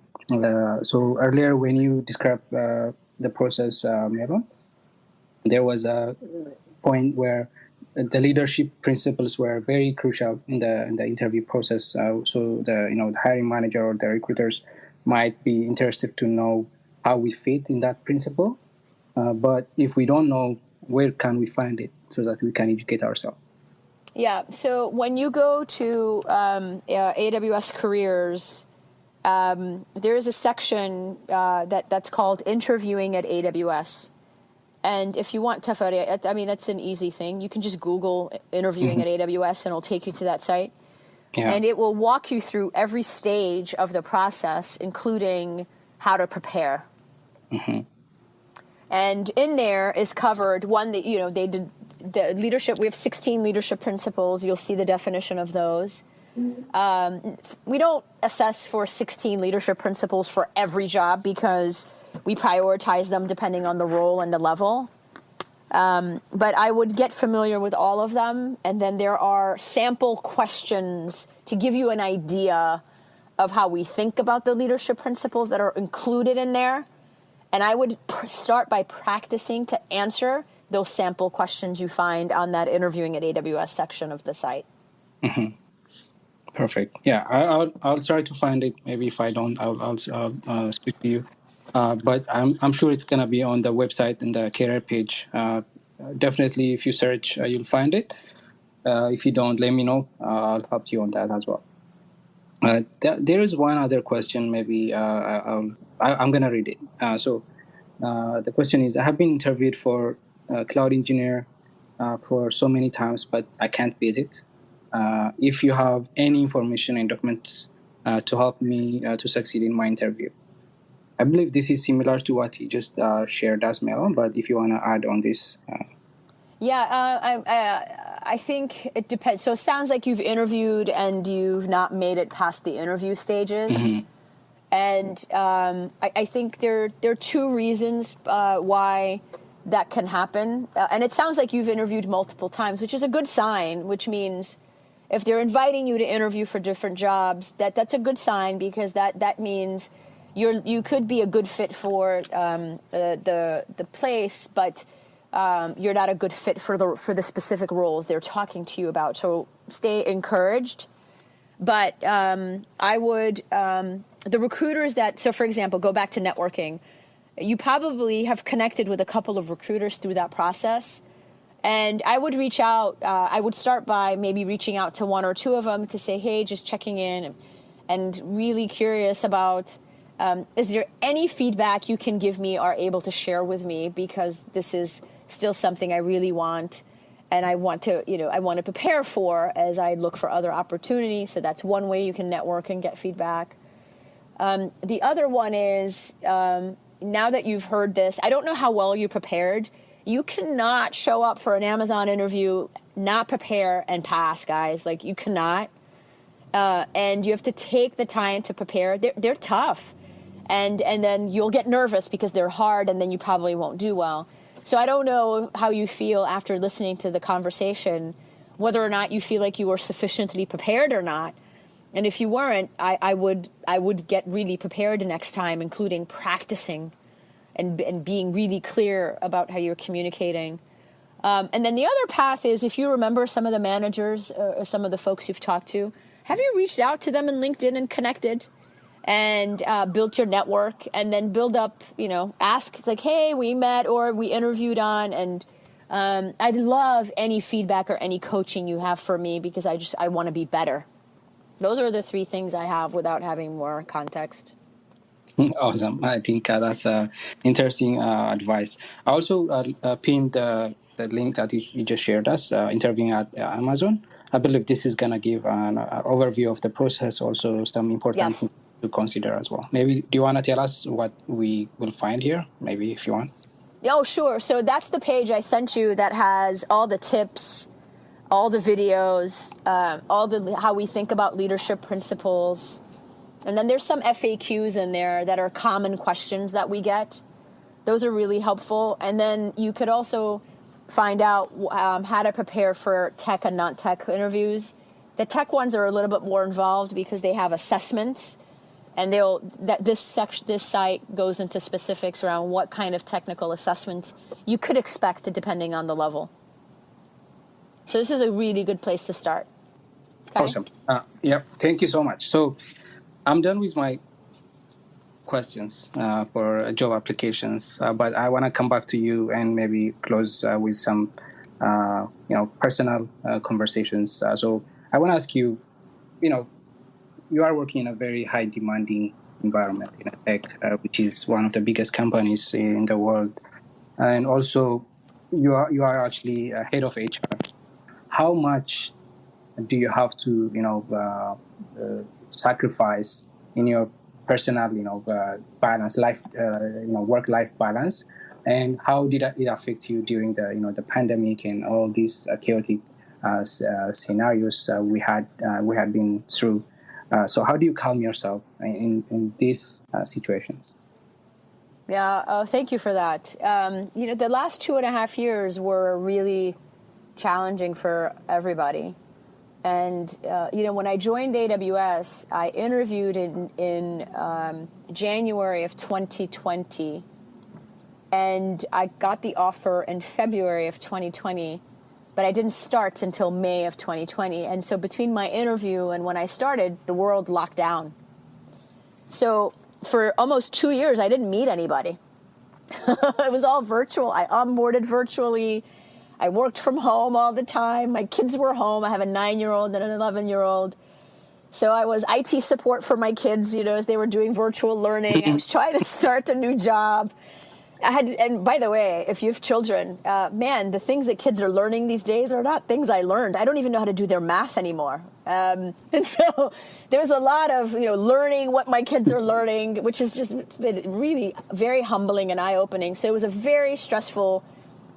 So earlier when you described the process, Melon, there was a point where the leadership principles were very crucial in the interview process. So the hiring manager or the recruiters might be interested to know how we fit in that principle. But if we don't know, where can we find it so that we can educate ourselves? Yeah. So when you go to AWS Careers, there is a section that's called Interviewing at AWS. And if you want, Tafari, I mean, that's an easy thing. You can just Google Interviewing at AWS and it'll take you to that site. Yeah. And it will walk you through every stage of the process, including how to prepare. Mm-hmm. And in there is covered one that, they did the leadership. We have 16 leadership principles. You'll see the definition of those. We don't assess for 16 leadership principles for every job because we prioritize them depending on the role and the level. But I would get familiar with all of them. And then there are sample questions to give you an idea of how we think about the leadership principles that are included in there. And I would start by practicing to answer those sample questions you find on that Interviewing at AWS section of the site. Mm-hmm. Perfect. Yeah, I'll try to find it. Maybe if I don't, I'll speak to you. but I'm sure it's going to be on the website and the career page. Definitely, if you search, you'll find it. If you don't, let me know. I'll help you on that as well. There is one other question. Maybe I'm going to read it. So the question is: I have been interviewed for cloud engineer for so many times, but I can't beat it. If you have any information and documents to help me to succeed in my interview. I believe this is similar to what you just shared as Melon, but if you want to add on this. I think it depends. So it sounds like you've interviewed and you've not made it past the interview stages. Mm-hmm. And I think there are two reasons why that can happen. And it sounds like you've interviewed multiple times, which is a good sign, which means if they're inviting you to interview for different jobs, that's a good sign, because that means you could be a good fit for the place, but you're not a good fit for the specific roles they're talking to you about. So stay encouraged. But I would the recruiters so for example, go back to networking. You probably have connected with a couple of recruiters through that process. And I would reach out. I would start by maybe reaching out to one or two of them to say, hey, just checking in and really curious about, is there any feedback you can give me or able to share with me? Because this is still something I really want. And I want to prepare for as I look for other opportunities. So that's one way you can network and get feedback. The other one is, now that you've heard this, I don't know how well you prepared. You cannot show up for an Amazon interview, not prepare, and pass, guys. Like, you cannot. And you have to take the time to prepare. They're tough. And then you'll get nervous because they're hard, and then you probably won't do well. So I don't know how you feel after listening to the conversation, whether or not you feel like you were sufficiently prepared or not. And if you weren't, I would get really prepared next time, including practicing and being really clear about how you're communicating. And then the other path is, if you remember some of the managers or some of the folks you've talked to, have you reached out to them in LinkedIn and connected and built your network, and then build up, ask like, hey, we met or we interviewed on, and I'd love any feedback or any coaching you have for me, because I want to be better. Those are the three things I have without having more context. Awesome. I think that's interesting advice. I also pinned the link that you just shared us, interviewing at Amazon. I believe this is going to give an overview of the process, also some important things to consider as well. Maybe, do you want to tell us what we will find here? Maybe if you want. Oh, sure. So that's the page I sent you that has all the tips, all the videos, how we think about leadership principles. And then there's some FAQs in there that are common questions that we get. Those are really helpful. And then you could also find out how to prepare for tech and non-tech interviews. The tech ones are a little bit more involved because they have assessments, and this site goes into specifics around what kind of technical assessment you could expect depending on the level. So this is a really good place to start. Okay? Awesome. Thank you so much. So I'm done with my questions for job applications, but I want to come back to you and maybe close with some, personal conversations. So I want to ask you, you are working in a very high demanding environment in tech, which is one of the biggest companies in the world, and also you are actually head of HR. How much do you have to sacrifice in your personal balance, life, work-life balance, and how did it affect you during the pandemic and all these chaotic scenarios we had been through? So how do you calm yourself in these situations? Yeah, thank you for that. The last 2.5 years were really challenging for everybody. And, when I joined AWS, I interviewed in January of 2020, and I got the offer in February of 2020, but I didn't start until May of 2020. And so between my interview and when I started, the world locked down. So for almost 2 years, I didn't meet anybody. It was all virtual. I onboarded virtually. I worked from home all the time. My kids were home. I have a 9-year-old and an 11-year-old. So I was IT support for my kids, as they were doing virtual learning. I was trying to start a new job. And by the way, if you have children, man, the things that kids are learning these days are not things I learned. I don't even know how to do their math anymore. And so there's a lot of, learning what my kids are learning, which has just been really very humbling and eye-opening. So it was a very stressful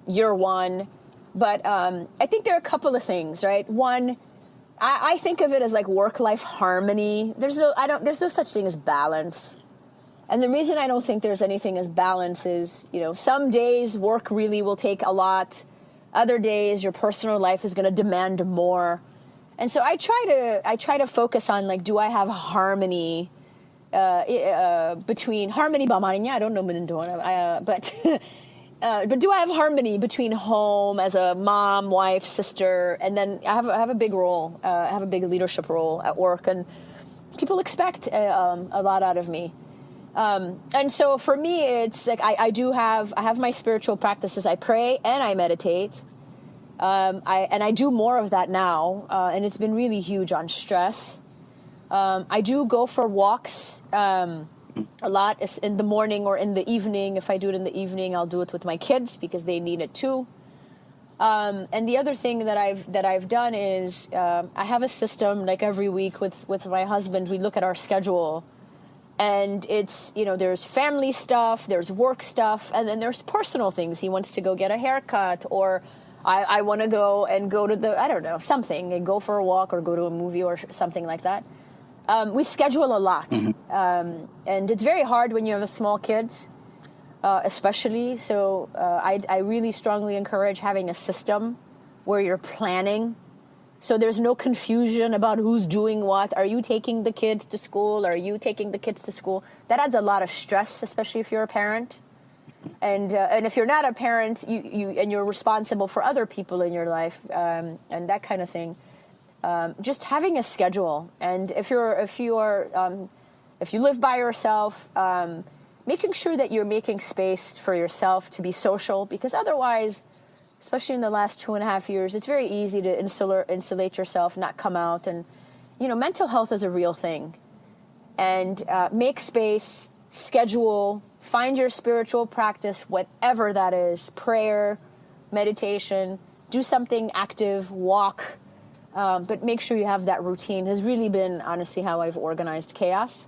year one. But I think there are a couple of things, right? One, I think of it as like work-life harmony. There's no such thing as balance. And the reason I don't think there's anything as balance is, some days work really will take a lot. Other days your personal life is going to demand more. And so I try to focus on, like, do I have harmony between harmony ba I don't know but do I have harmony between home as a mom, wife, sister, and then I have a big role, I have a big leadership role at work, and people expect a lot out of me. And so for me, it's like I have my spiritual practices. I pray and I meditate. I do more of that now, and it's been really huge on stress. I do go for walks a lot in the morning or in the evening. If I do it in the evening, I'll do it with my kids because they need it too. And the other thing that I've done is I have a system, like every week with my husband. We look at our schedule. And it's, there's family stuff, there's work stuff, and then there's personal things. He wants to go get a haircut, or I want to go to something, and go for a walk or go to a movie or something like that. We schedule a lot. Mm-hmm. And it's very hard when you have a small kids, especially. So I really strongly encourage having a system where you're planning. So there's no confusion about who's doing what. Are you taking the kids to school? Are you taking the kids to school? That adds a lot of stress, especially if you're a parent. And if you're not a parent, you're responsible for other people in your life, and that kind of thing. Just having a schedule, and if you live by yourself, making sure that you're making space for yourself to be social, because otherwise, especially in the last 2.5 years, it's very easy to insulate yourself, not come out. And, mental health is a real thing. And make space, schedule, find your spiritual practice, whatever that is, prayer, meditation, do something active, walk. But make sure you have that routine. Has really been, honestly, how I've organized chaos.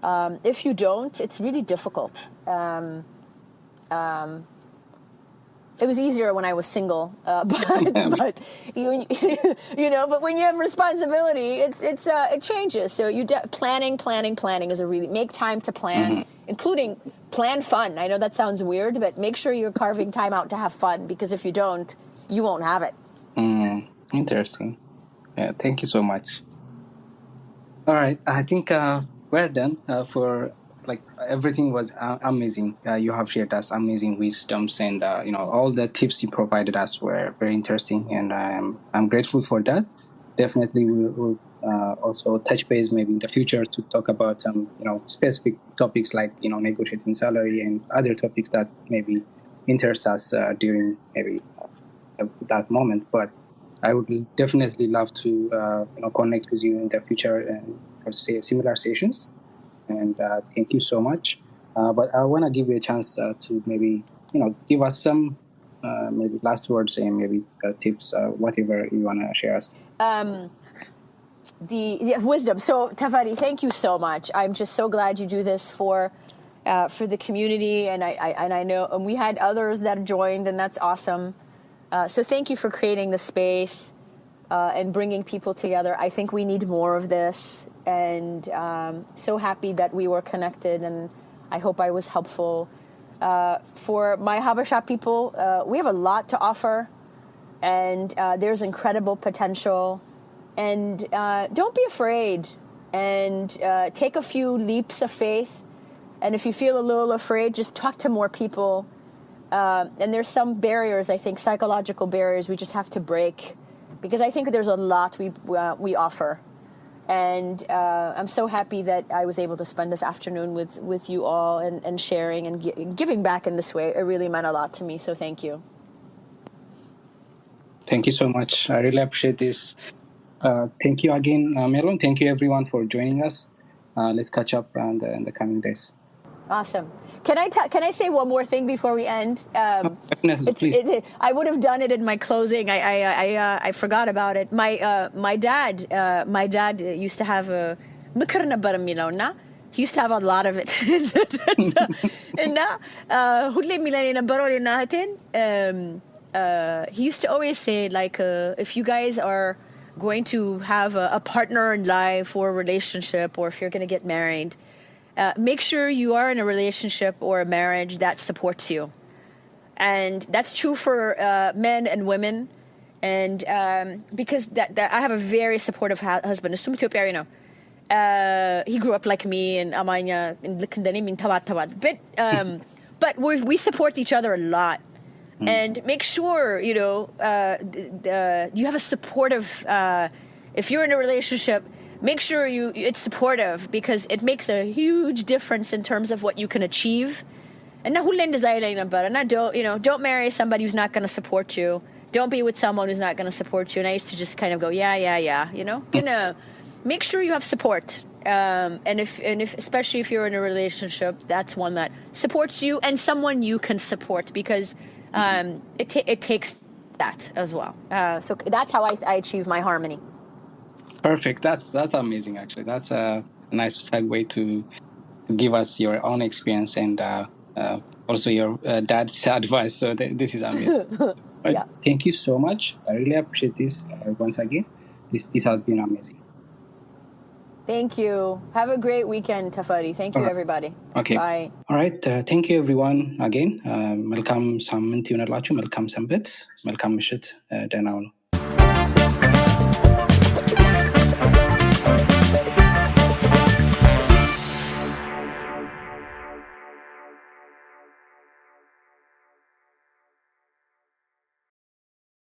If you don't, it's really difficult. It was easier when I was single, but but when you have responsibility, it changes. So planning is make time to plan, mm-hmm. including plan fun. I know that sounds weird, but make sure you're carving time out to have fun, because if you don't, you won't have it. Interesting. Yeah, thank you so much. All right, I think we're done for. Everything was amazing. You have shared us amazing wisdoms, and all the tips you provided us were very interesting, and I'm grateful for that. Definitely, we'll also touch base maybe in the future to talk about some specific topics like negotiating salary and other topics that maybe interest us during maybe that moment. But I would definitely love to connect with you in the future and for similar sessions. And thank you so much. But I want to give you a chance to maybe, give us some maybe last words and maybe tips, whatever you want to share us. The wisdom. So Tafari, thank you so much. I'm just so glad you do this for the community, and I know, and we had others that joined, and that's awesome. So thank you for creating the space and bringing people together. I think we need more of this. And so happy that we were connected, and I hope I was helpful. For my Habesha people, we have a lot to offer, and there's incredible potential. And don't be afraid, and take a few leaps of faith. And if you feel a little afraid, just talk to more people. And there's some barriers, I think, psychological barriers we just have to break, because I think there's a lot we offer. And I'm so happy that I was able to spend this afternoon with you all and sharing and giving back in this way. It really meant a lot to me, so thank you. Thank you so much. I really appreciate this. Thank you again, Melon. Thank you, everyone, for joining us. Let's catch up in the coming days. Awesome. Can I say one more thing before we end? Definitely, please. I would have done it in my closing. I forgot about it. My dad used to have a he used to have a lot of it. He used to always say, like, if you guys are going to have a partner in life or a relationship, or if you're going to get married, make sure you are in a relationship or a marriage that supports you. And that's true for men and women. And because that I have a very supportive husband. He grew up like me and Amanya and but we support each other a lot. And make sure, you have a supportive, if you're in a relationship, make sure it's supportive, because it makes a huge difference in terms of what you can achieve. And don't marry somebody who's not going to support you. Don't be with someone who's not going to support you. And I used to just kind of go, yeah. Make sure you have support. And if especially if you're in a relationship, that's one that supports you and someone you can support, because it takes that as well. So that's how I achieve my harmony. Perfect. That's amazing, actually. That's a nice segue to give us your own experience and also your dad's advice. So this is amazing. Yeah. Thank you so much. I really appreciate this once again. This has been amazing. Thank you. Have a great weekend, Tafari. Thank you, everybody. Okay. Bye. All right. Thank you, everyone, again. መልካም ሳምንት ይሆንላችሁ። መልካም ሰንበት። መልካም ምሽት። ደህና ሁኑ።